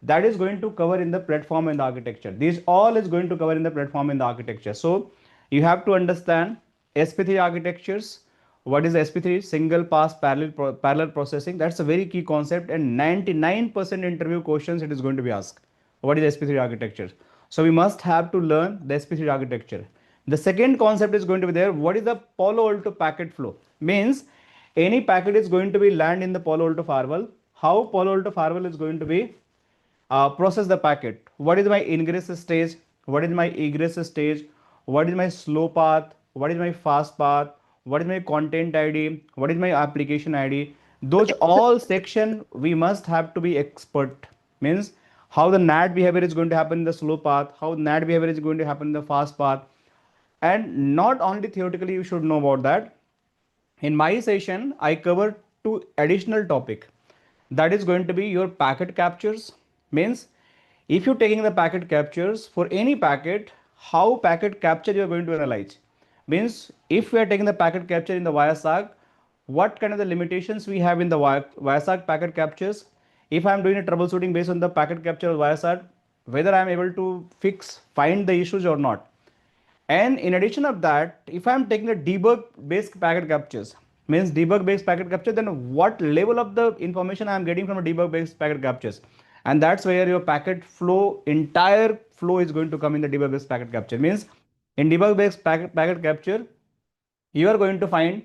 that is going to cover in the platform and the architecture. These all is going to cover in the platform and the architecture. So you have to understand SP3 architectures. What is SP3? Single pass parallel processing. That's a very key concept, and 99% interview questions it is going to be asked. What is SP3 architecture? So we must have to learn the SP3 architecture. The second concept is going to be there. What is the Palo Alto packet flow? Means any packet is going to be land in the Palo Alto firewall. How Palo Alto firewall is going to be process the packet. What is my ingress stage? What is my egress stage? What is my slow path? What is my fast path? What is my content ID? What is my application ID? Those all section we must have to be expert. Means how the NAT behavior is going to happen in the slow path, how NAT behavior is going to happen in the fast path. And not only theoretically you should know about that. In my session, I cover 2 additional topic. That is going to be your packet captures. Means if you're taking the packet captures for any packet, how packet capture you are going to analyze. Means if we are taking the packet capture in the WireSAG, what kind of the limitations we have in the WireSAG packet captures. If I am doing a troubleshooting based on the packet capture of WireSAG, whether I am able to find the issues or not. And in addition of that, if I'm taking a debug based packet captures, means debug based packet capture, then what level of the information I'm getting from a debug based packet captures. And that's where your packet flow, entire flow is going to come in the debug based packet capture. Means in debug based packet capture, you are going to find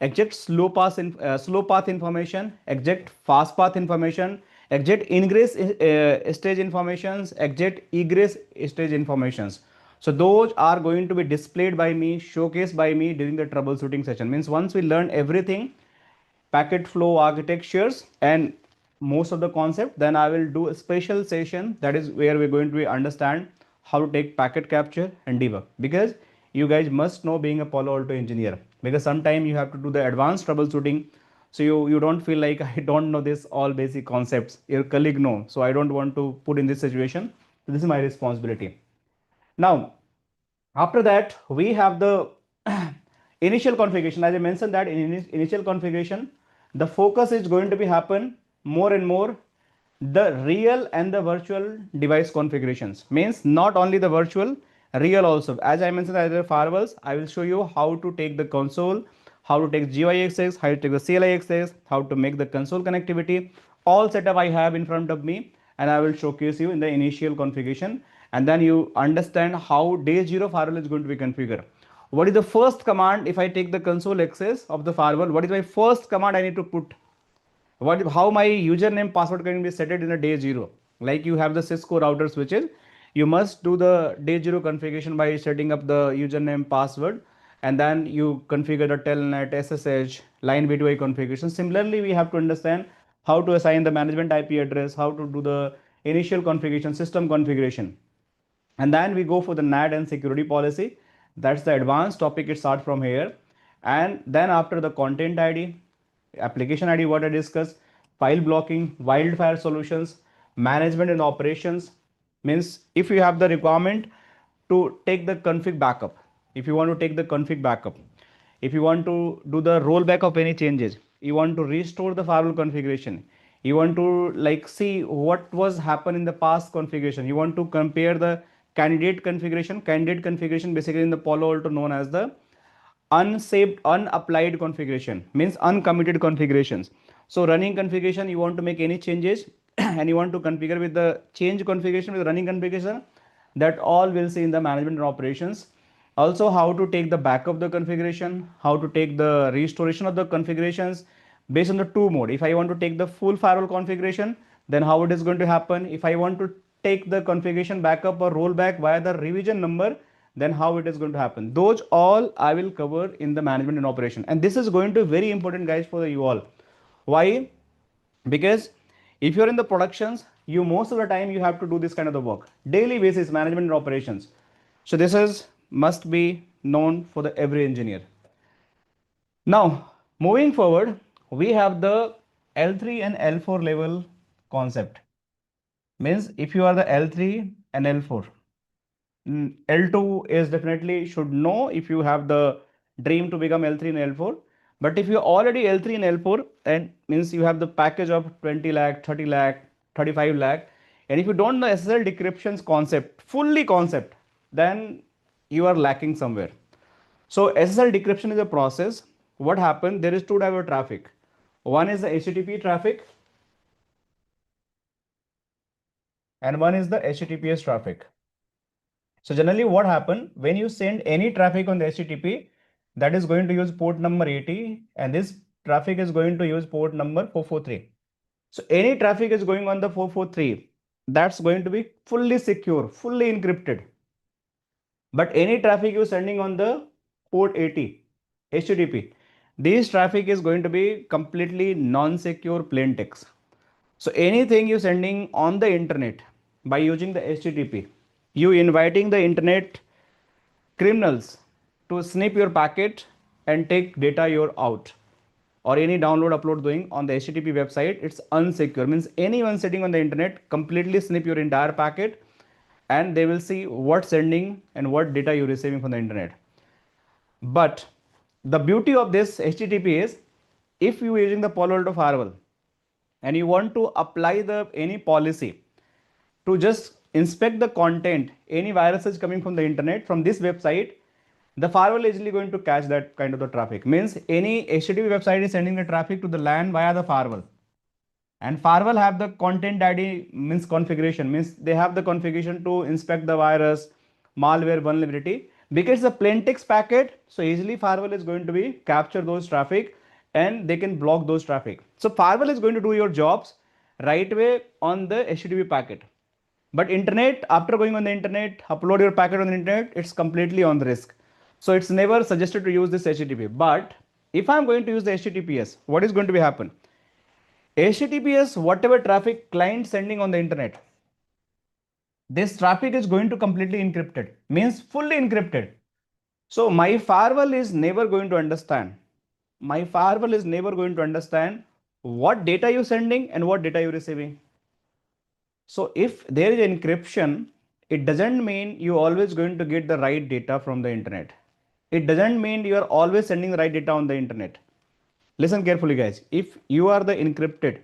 exact slow path information, exact fast path information, exact ingress stage informations, exact egress stage informations. So those are going to be displayed by me, showcased by me during the troubleshooting session. Means once we learn everything, packet flow architectures, and most of the concept. Then I will do a special session, that is where we're going to understand how to take packet capture and debug, because you guys must know, being a Palo Alto engineer, because sometimes you have to do the advanced troubleshooting. So you don't feel like I don't know this all basic concepts, your colleague know, so I don't want to put in this situation. This is my responsibility. Now after that we have the initial configuration. As I mentioned that in initial configuration, the focus is going to be happen more and more the real and the virtual device configurations. Means not only the virtual, real also. As I mentioned, as the firewalls, I will show you how to take the console, how to take GUI access, how to take the CLI access, how to make the console connectivity. All setup I have in front of me, and I will showcase you in the initial configuration, and then you understand how day 0 firewall is going to be configured. What is the first command if I take the console access of the firewall? What is my first command I need to put? How my username password can be set it in a day 0? Like you have the Cisco router switches, you must do the day 0 configuration by setting up the username password, and then you configure the telnet, SSH, line B2I configuration. Similarly, we have to understand how to assign the management IP address, how to do the initial configuration, system configuration, and then we go for the NAT and security policy. That's the advanced topic. It starts from here, and then after the content ID, application ID, what I discussed, file blocking, wildfire solutions, management and operations. Means if you have the requirement to take the config backup, if you want to take the config backup, if you want to do the rollback of any changes, you want to restore the firewall configuration, you want to like see what was happened in the past configuration, you want to compare the candidate configuration basically in the Palo Alto known as the unsaved unapplied configuration, means uncommitted configurations. So running configuration, you want to make any changes and you want to configure with the change configuration with running configuration, that all we'll see in the management and operations. Also how to take the backup of the configuration, how to take the restoration of the configurations based on the two mode. If I want to take the full firewall configuration, then how it is going to happen. If I want to take the configuration backup or rollback via the revision number, then how it is going to happen. Those all I will cover in the management and operation, and this is going to be very important guys for you all. Why? Because if you're in the productions, you most of the time you have to do this kind of the work, daily basis management and operations. So this is must be known for the every engineer. Now moving forward, we have the L3 and L4 level concept. Means if you are the L3 and L4, L2 is definitely should know if you have the dream to become L3 and L4. But if you're already L3 and L4, then means you have the package of 20 lakh, 30 lakh, 35 lakh. And if you don't know SSL decryption's concept, fully concept, then you are lacking somewhere. So SSL decryption is a process. What happened? There is two types of traffic. One is the HTTP traffic, and one is the HTTPS traffic. So generally what happen when you send any traffic on the HTTP, that is going to use port number 80, and this traffic is going to use port number 443. So any traffic is going on the 443, that's going to be fully secure, fully encrypted. But any traffic you're sending on the port 80 HTTP, this traffic is going to be completely non-secure plain text. So anything you're sending on the internet by using the HTTP, you inviting the internet criminals to snip your packet and take data you're out, or any download upload doing on the HTTP website, it's unsecure. Means anyone sitting on the internet completely snip your entire packet, and they will see what sending and what data you're receiving from the internet. But the beauty of this HTTP is, if you are using the Palo Alto Firewall and you want to apply the any policy to just inspect the content, any viruses coming from the internet from this website, the firewall is easily going to catch that kind of the traffic. Means any HTTP website is sending the traffic to the LAN via the firewall, and firewall have the content ID means configuration, means they have the configuration to inspect the virus, malware, vulnerability. Because it's a plain text packet, so easily firewall is going to be capture those traffic and they can block those traffic. So firewall is going to do your jobs right way on the HTTP packet. But internet, after going on the internet, upload your packet on the internet, it's completely on the risk. So it's never suggested to use this HTTP. But if I'm going to use the HTTPS, what is going to be happen? HTTPS, whatever traffic client sending on the internet, this traffic is going to completely encrypted, means fully encrypted. So my firewall is never going to understand. My firewall is never going to understand what data you're sending and what data you're receiving. So if there is encryption, it doesn't mean you're always going to get the right data from the internet. It doesn't mean you are always sending the right data on the internet. Listen carefully, guys. If you are the encrypted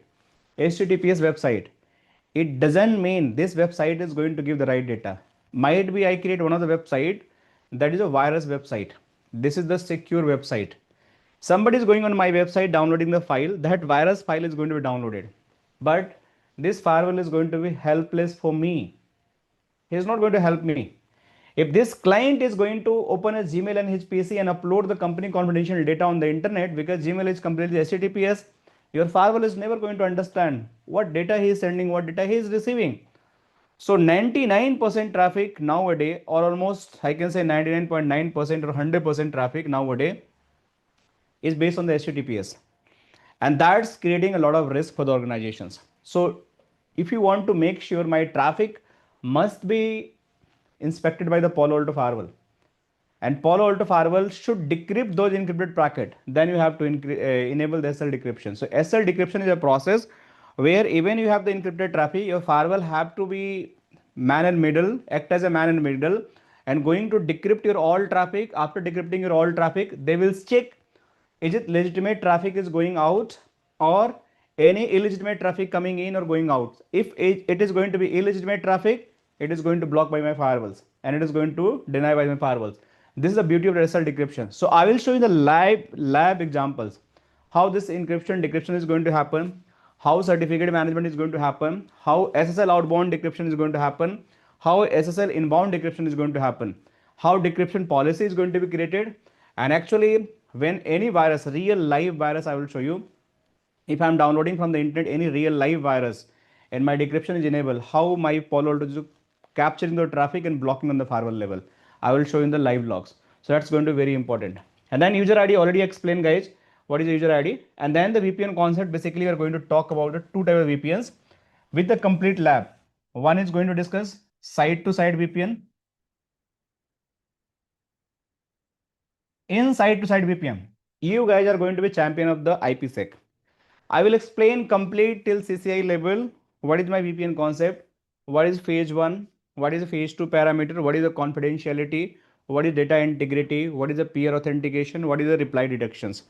HTTPS website, it doesn't mean this website is going to give the right data. Might be I create one of the website that is a virus website. This is the secure website. Somebody is going on my website downloading the file. That virus file is going to be downloaded. But this firewall is going to be helpless for me. He is not going to help me. If this client is going to open a Gmail and his PC and upload the company confidential data on the internet, because Gmail is completely HTTPS, your firewall is never going to understand what data he is sending, what data he is receiving. So 99% traffic nowadays, or almost I can say 99.9% or 100% traffic nowadays is based on the HTTPS. And that's creating a lot of risk for the organizations. So if you want to make sure my traffic must be inspected by the Palo Alto Firewall, and Palo Alto Firewall should decrypt those encrypted packet, then you have to enable the SL decryption. So SL decryption is a process where even you have the encrypted traffic, your firewall have to be man in middle, act as a man in middle, and going to decrypt your all traffic. After decrypting your all traffic, they will check is it legitimate traffic is going out or any illegitimate traffic coming in or going out. If it is going to be illegitimate traffic, it is going to block by my firewalls and it is going to deny by my firewalls. This is the beauty of SL decryption. So I will show you the lab examples, how this encryption decryption is going to happen, how certificate management is going to happen, how SSL outbound decryption is going to happen, how SSL inbound decryption is going to happen, how decryption policy is going to be created. And actually, when any virus, real live virus, I will show you, if I'm downloading from the internet any real live virus and my decryption is enabled, how my Palo Alto is capturing the traffic and blocking on the firewall level. I will show you in the live logs. So that's going to be very important. And then user ID already explained, guys, what is the user ID. And then the VPN concept, basically we are going to talk about the two types of VPNs with the complete lab. One is going to discuss side-to-side VPN. In side-to-side VPN, you guys are going to be champion of the IPSec. I will explain complete till CCI level. What is my VPN concept? What is phase 1? What is the phase 2 parameter? What is the confidentiality? What is data integrity? What is the peer authentication? What is the reply detections?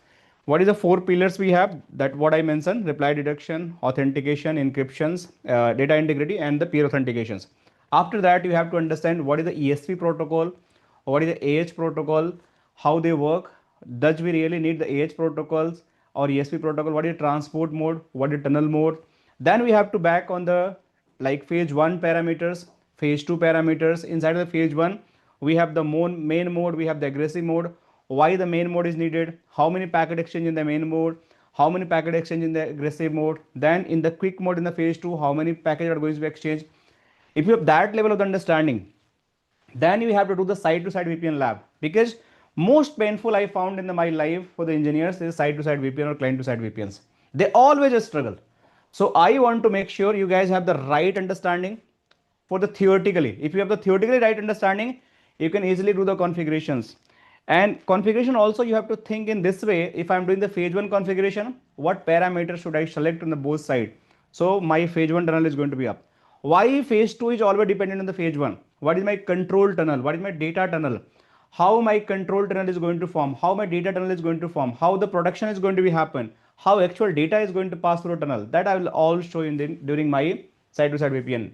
What is the 4 pillars we have? That what I mentioned: reply detection, authentication, encryptions, data integrity, and the peer authentications. After that, you have to understand what is the ESP protocol, what is the AH protocol, how they work. Does we really need the AH protocols or ESP protocol? What is transport mode? What is tunnel mode? Then we have to back on the like phase 1 parameters, phase 2 parameters. Inside of the phase 1, we have the main mode, we have the aggressive mode. Why the main mode is needed? How many packet exchange in the main mode? How many packet exchange in the aggressive mode? Then in the quick mode in the phase 2, how many packets are going to be exchanged? If you have that level of understanding, then you have to do the side-to-side VPN lab, because most painful I found in my life for the engineers is side-to-side VPN or client-to-side VPNs. They always struggle. So I want to make sure you guys have the right understanding for the theoretically. If you have the theoretically right understanding, you can easily do the configurations. And configuration also you have to think in this way: if I'm doing the phase 1 configuration, what parameters should I select on the both side? So my phase 1 tunnel is going to be up. Why phase 2 is always dependent on the phase 1? What is my control tunnel? What is my data tunnel? How my control tunnel is going to form? How my data tunnel is going to form? How the production is going to be happen? How actual data is going to pass through a tunnel? That I will all show in during my side-to-side VPN.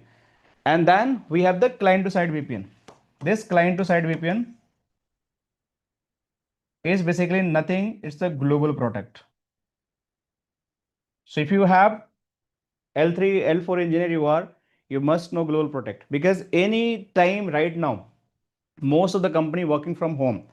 And then we have the client-to-side VPN. This client-to-side VPN is basically nothing. It's the GlobalProtect. So if you have L3, L4 engineer you must know GlobalProtect, because any time right now, most of the company working from home.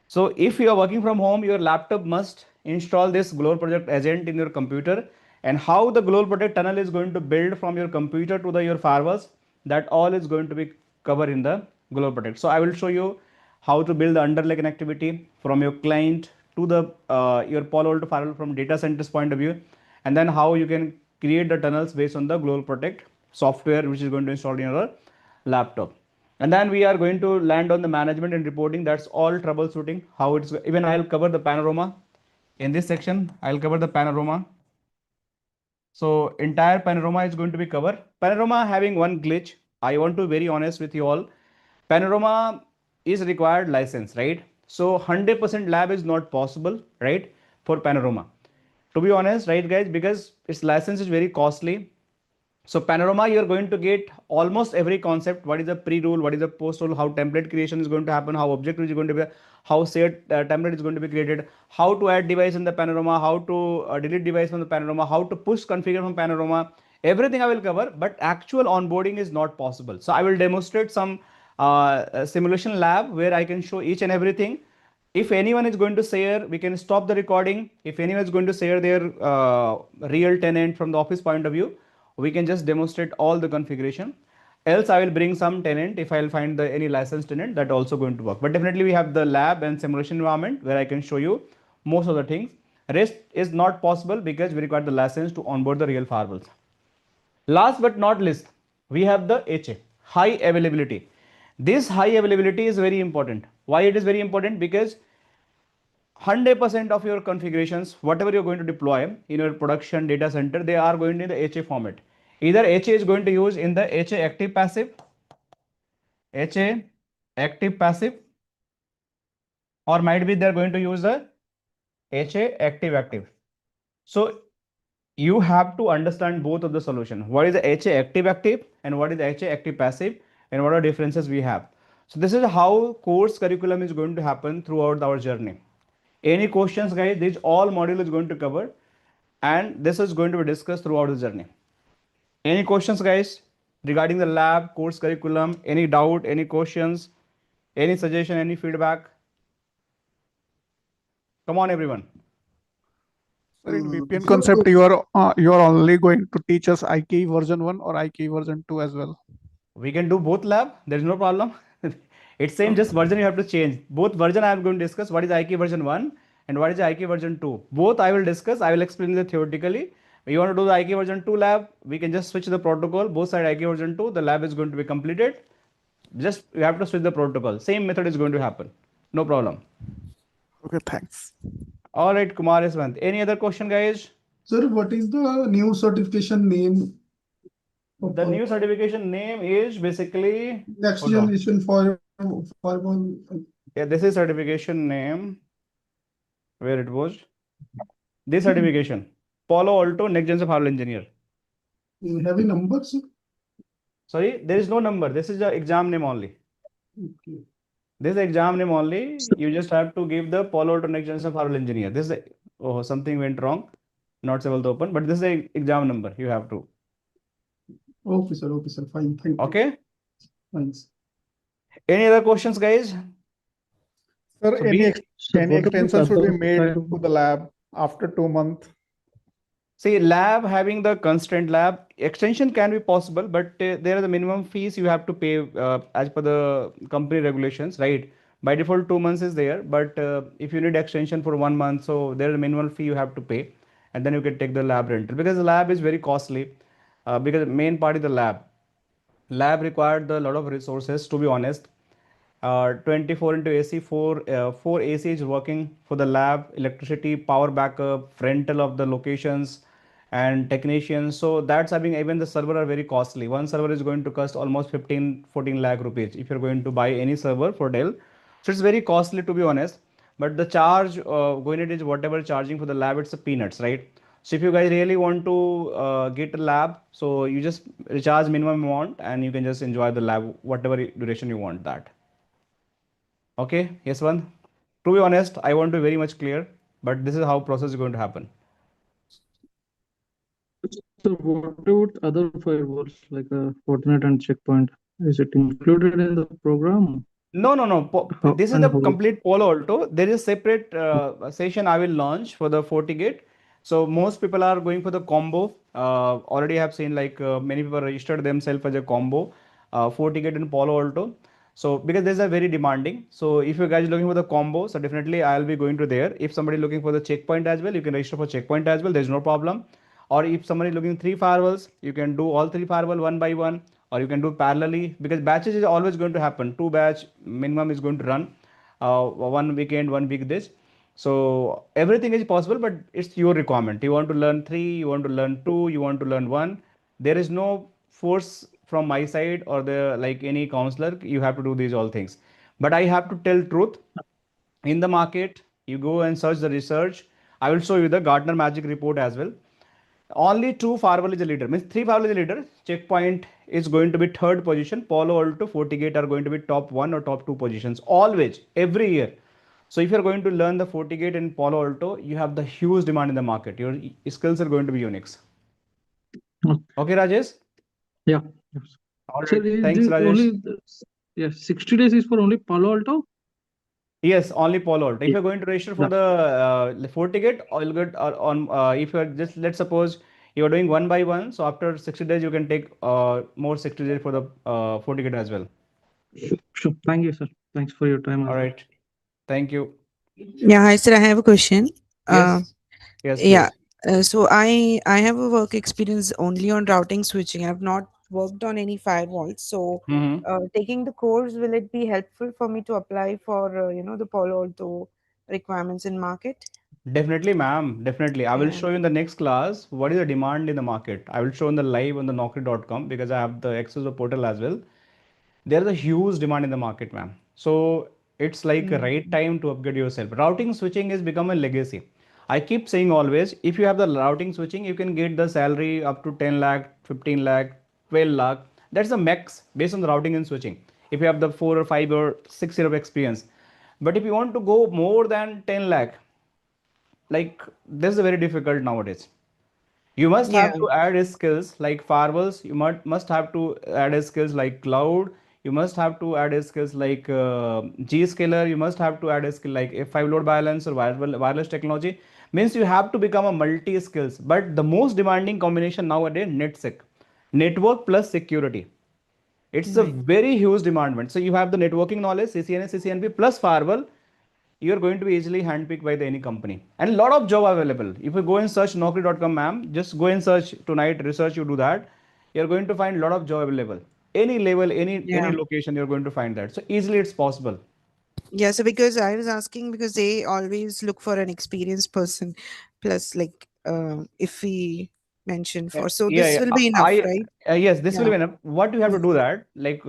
So if you are working from home, your laptop must install this GlobalProtect agent in your computer. And how the GlobalProtect tunnel is going to build from your computer to your firewalls, that all is going to be covered in the GlobalProtect. So I will show you how to build the underlay connectivity from your client to the your Palo Alto firewall from data centers point of view. and then how you can create the tunnels based on the GlobalProtect software, which is going to install in your laptop. And then we are going to land on the management and reporting. That's all troubleshooting. How it's, even I'll cover the panorama in this section. I'll cover the panorama. So entire panorama is going to be covered. Panorama having one glitch. I want to be very honest with you all. Panorama is required license, right? So 100% lab is not possible, right? For panorama. To be honest, right guys, because its license is very costly. So panorama, you're going to get almost every concept. What is the pre-rule? What is the post-rule? How template creation is going to happen? How object is going to be? How shared template is going to be created? How to add device in the panorama? How to delete device from the panorama? How to push configure from panorama? Everything I will cover, but actual onboarding is not possible. So I will demonstrate some simulation lab where I can show each and everything. If anyone is going to share, we can stop the recording. If anyone is going to share their real tenant from the office point of view, we can just demonstrate all the configuration. Else I will bring some tenant if I'll find any licensed tenant, that also going to work. But definitely we have the lab and simulation environment where I can show you most of the things. Rest is not possible because we require the license to onboard the real firewalls. Last but not least, we have the HA, high availability. This high availability is very important. Why it is very important? Because 100% of your configurations, whatever you're going to deploy in your production data center, they are going in the HA format. Either HA is going to use in the HA active passive, or might be they're going to use the HA active. So you have to understand both of the solution. What is the HA active and what is the HA active passive, and what are differences we have. So this is how course curriculum is going to happen throughout our journey. Any questions, guys? This all module is going to cover, and this is going to be discussed throughout the journey. Any questions, guys, regarding the lab, course curriculum? Any doubt, any questions, any suggestion, any feedback? Come on, everyone. Sir, in VPN concept, you are only going to teach us 𝐸𝐾E version 1 or 𝐸𝐾E version 2 as well? We can do both lab. There's no problem. It's same, just version you have to change. Both version I am going to discuss. What is 𝐸𝐾E version 1 and what is the 𝐸𝐾E version 2? Both I will discuss. I will explain it theoretically. If you want to do the 𝐸𝐾E version 2 lab, we can just switch the protocol. Both side 𝐸𝐾E version 2, the lab is going to be completed. Just you have to switch the protocol. Same method is going to happen. No problem. Okay, thanks. All right, Kumar Iswant. Any other question, guys? Sir, what is the new certification name? The new certification name is basically Next generation firewall. Yeah, this is certification name. Where it was? This certification, Palo Alto Next Generation Firewall Engineer. Heavy numbers? Sorry, there is no number. This is the exam name only. Okay. This is the exam name only. You just have to give the Palo Alto Next Generation Firewall Engineer. This is the, oh, something went wrong. Not able to open, but this is the exam number. You have to. Okay, sir. Okay, sir. Fine. Thank you. Okay. Thanks. Any other questions, guys? Sir, So any we- extension should be made to the lab after 2 months? See, lab having the constraint lab extension can be possible, but there are the minimum fees you have to pay as per the company regulations, right? By default, 2 months is there, but if you need extension for 1 month, so there is a minimal fee you have to pay, and then you can take the lab rental, because the lab is very costly. Because the main part is the lab. Lab required a lot of resources, to be honest. 24 into AC, 4 AC is working for the lab, electricity, power backup, rental of the locations, and technicians. So that's having, even the server are very costly. One server is going to cost almost 15-14 lakh rupees if you're going to buy any server for Dell. So it's very costly, to be honest. But the charge going it is whatever charging for the lab, it's a peanuts, right? So if you guys really want to get a lab, so you just recharge minimum amount and you can just enjoy the lab whatever duration you want that. Okay, yes, one. To be honest, I want to be very much clear, but this is how process is going to happen. So what about other firewalls like Fortinet and Checkpoint? Is it included in the program? No. This is the complete Palo Alto. There is a separate session I will launch for the FortiGate. So most people are going for the combo. Already have seen like many people registered themselves as a combo, FortiGate and Palo Alto. So because these are very demanding. So if you guys are looking for the combo, so definitely I'll be going to there. If somebody looking for the Checkpoint as well, you can register for Checkpoint as well. There's no problem. Or if somebody is looking 3 firewalls, you can do all 3 firewall one by one, or you can do parallelly, because batches is always going to happen. 2 batch minimum is going to run, one weekend, 1 week this. So everything is possible, but it's your requirement. You want to learn 3, you want to learn 2, you want to learn 1. There is no force from my side or the like any counselor. You have to do these all things. But I have to tell truth. In the market, you go and search the research. I will show you the Gartner Magic Report as well. Only 2 firewall is a leader, means 3 firewall is a leader. Checkpoint is going to be third position. Palo Alto, FortiGate are going to be top 1 or top 2 positions always, every year. So if you're going to learn the FortiGate in Palo Alto, you have the huge demand in the market. Your skills are going to be Unix. Okay, Rajesh? Yeah. All Sir, right. is Thanks, this Rajesh. 60 days is for only Palo Alto? Yes, only Palo Alto. If you're going to register for the FortiGate, or you'll get on, if you're just, let's suppose you're doing one by one, so after 60 days, you can take more 60 days for the FortiGate as well. Sure. Thank you, sir. Thanks for your time. All right. Thank you. Yeah, hi sir, I have a question. Yes. Yes, Yeah. please. So I have a work experience only on routing switching. I've not worked on any firewalls. So taking the course, will it be helpful for me to apply for the Palo Alto requirements in market? Definitely, ma'am. Definitely. I will show you in the next class what is the demand in the market. I will show in the live on the Naukri.com because I have the access to portal as well. There is a huge demand in the market, ma'am. So it's like a right time to upgrade yourself. Routing switching has become a legacy. I keep saying always, if you have the routing switching, you can get the salary up to 10 lakh, 15 lakh, 12 lakh. That's the max based on the routing and switching. If you have the 4 or 5 or 6 year of experience. But if you want to go more than 10 lakh, like this is very difficult nowadays. You must have to add skills like firewalls. You must have to add skills like cloud. You must have to add skills like Zscaler. You must have to add a skill like F5 load balance or wireless technology. Means you have to become a multi skills. But the most demanding combination nowadays, NetSec, network plus security. It's a very huge demandment. So you have the networking knowledge, CCNA, CCNP plus firewall. You're going to be easily handpicked by any company. And a lot of job available. If you go and search Naukri.com, ma'am, just go and search tonight, research, you do that. You're going to find a lot of job available. Any level, any location, you're going to find that. So easily it's possible. Yeah, so because I was asking because they always look for an experienced person plus like if we mention for, so this will be enough, right? Yes, this will be enough. What you have to do that, like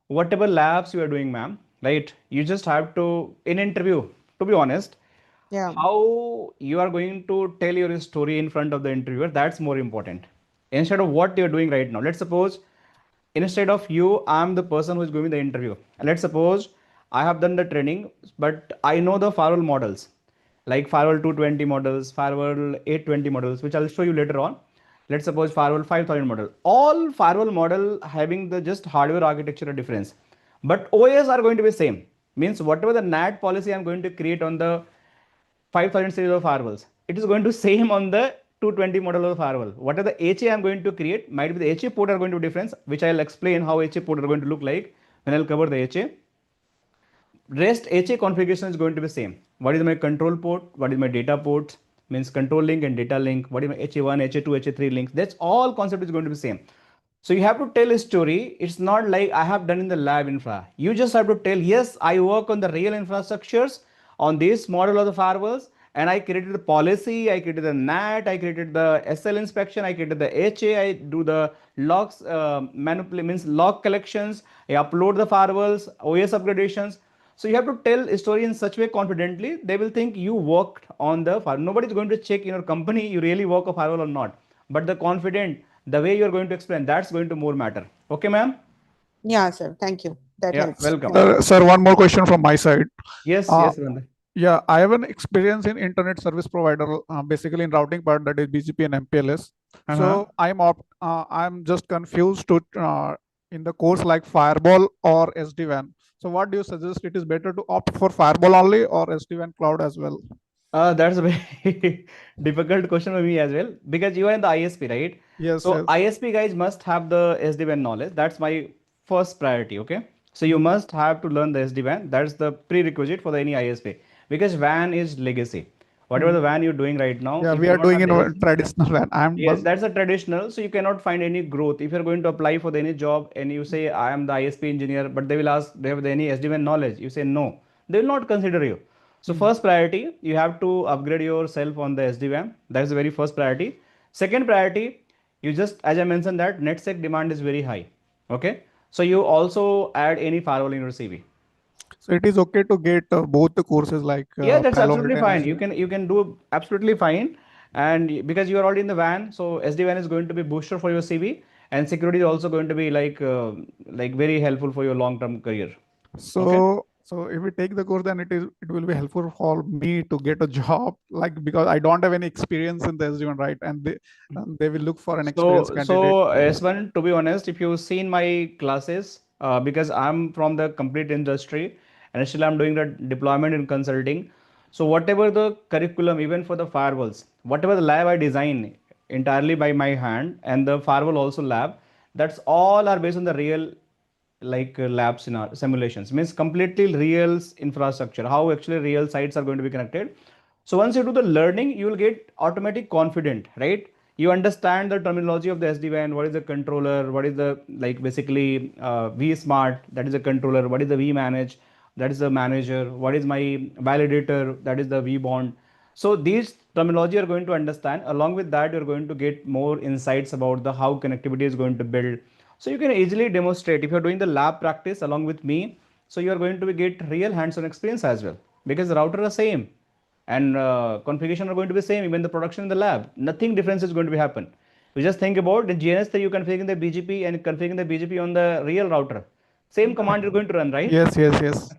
whatever labs you are doing, ma'am, right? You just have to, in interview, to be honest, how you are going to tell your story in front of the interviewer, that's more important. Instead of what you're doing right now. Let's suppose instead of you, I'm the person who is going the interview. And let's suppose I have done the training, but I know the firewall models, like firewall 220 models, firewall 820 models, which I'll show you later on. Let's suppose firewall 5000 model. All firewall model having the just hardware architecture difference, but OS are going to be same. Means whatever the NAT policy I'm going to create on the 5000 series of firewalls, it is going to same on the 220 model of firewall. What are the HA I'm going to create? Might be the HA port are going to be different, which I'll explain how HA port are going to look like when I'll cover the HA. Rest HA configuration is going to be same. What is my control port? What is my data port? Means control link and data link. What is my HA1, HA2, HA3 links? That's all concept is going to be same. So you have to tell a story. It's not like I have done in the lab infra. You just have to tell, yes, I work on the real infrastructures on this model of the firewalls, and I created the policy, I created the NAT, I created the SL inspection, I created the HA, I do the logs, means log collections, I upload the firewalls, OS upgradations. So you have to tell a story in such way confidently, they will think you worked on the firewall. Nobody is going to check in your company you really work a firewall or not. But the confident, the way you are going to explain, that's going to more matter. Okay, ma'am? Yeah, sir. Thank you. That helps. Welcome. Sir, one more question from my side. Yes, yes, Randa. Yeah, I have an experience in internet service provider, basically in routing part, that is BGP and MPLS. So I'm just confused to in the course like firewall or SD-WAN. So what do you suggest? It is better to opt for firewall only or SD-WAN cloud as well? That's a very difficult question for me as well, because you are in the ISP, right? Yes. So ISP guys must have the SD-WAN knowledge. That's my first priority. Okay. So you must have to learn the SD-WAN. That's the prerequisite for any ISP, because WAN is legacy. Whatever the WAN you're doing right now, Yeah, if we you are don't doing have in the a traditional WAN. yes, that's a traditional. So you cannot find any growth. If you're going to apply for any job and you say, I am the ISP engineer, but they will ask, do you have any SD-WAN knowledge? You say no. They will not consider you. So first priority, you have to upgrade yourself on the SD-WAN. That's the very first priority. Second priority, you just, as I mentioned that NetSec demand is very high. Okay. So you also add any firewall in your CV. So it is okay to get both the courses like Yeah, that's Palo Alto absolutely and fine. SD-WAN. You can do absolutely fine, and because you are already in the WAN, so SD-WAN is going to be booster for your CV, and security is also going to be like very helpful for your long-term career. Okay. So if we take the course, then it will be helpful for me to get a job, like because I don't have any experience in the SD-WAN, right? And they will look for an experienced candidate. Eswan, to be honest, if you've seen my classes, because I'm from the complete industry and still I'm doing the deployment and consulting. So whatever the curriculum, even for the firewalls, whatever the lab I design entirely by my hand, and the firewall also lab, that's all are based on the real lab scenario simulations, means completely real infrastructure, how actually real sites are going to be connected. So once you do the learning, you will get automatic confident, right? You understand the terminology of the SD-WAN, what is the controller, what is the basically vSmart, that is a controller, what is the vManage, that is the manager, what is my validator, that is the vBond. So these terminology are going to understand. Along with that, you're going to get more insights about the how connectivity is going to build. So you can easily demonstrate if you're doing the lab practice along with me. So you are going to get real hands-on experience as well, because the router are same and configuration are going to be same, even the production in the lab. Nothing difference is going to be happen. You just think about the GNS3, you configuring the BGP and configuring the BGP on the real router. Same command you're going to run, right? Yes.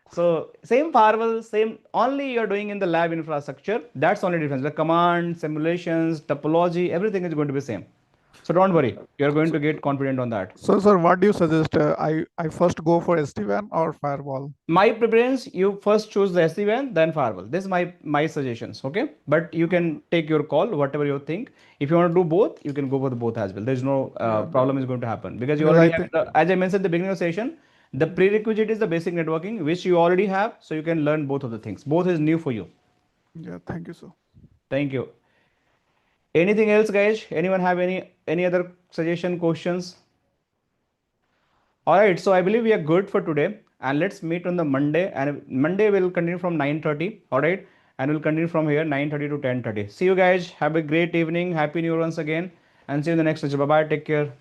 So same firewall, same, only you're doing in the lab infrastructure. That's only difference. The command, simulations, topology, everything is going to be same. So don't worry, you're going to get confident on that. So, sir, what do you suggest? I first go for SD-WAN or firewall? My preference, you first choose the SD-WAN, then firewall. This is my suggestions, okay? But you can take your call, whatever you think. If you want to do both, you can go for the both as well. There's no problem is going to happen, because you already have the, as I mentioned at the beginning of the session, the prerequisite is the basic networking, which you already have. So you can learn both of the things. Both is new for you. Yeah, thank you, sir. Thank you. Anything else, guys? Anyone have any other suggestion, questions? All right, so I believe we are good for today, and let's meet on the Monday. And Monday will continue from 9:30. All right, and we'll continue from here 9:30 to 10:30. See you guys. Have a great evening. Happy New Year once again, and see you in the next session. Bye bye. Take care.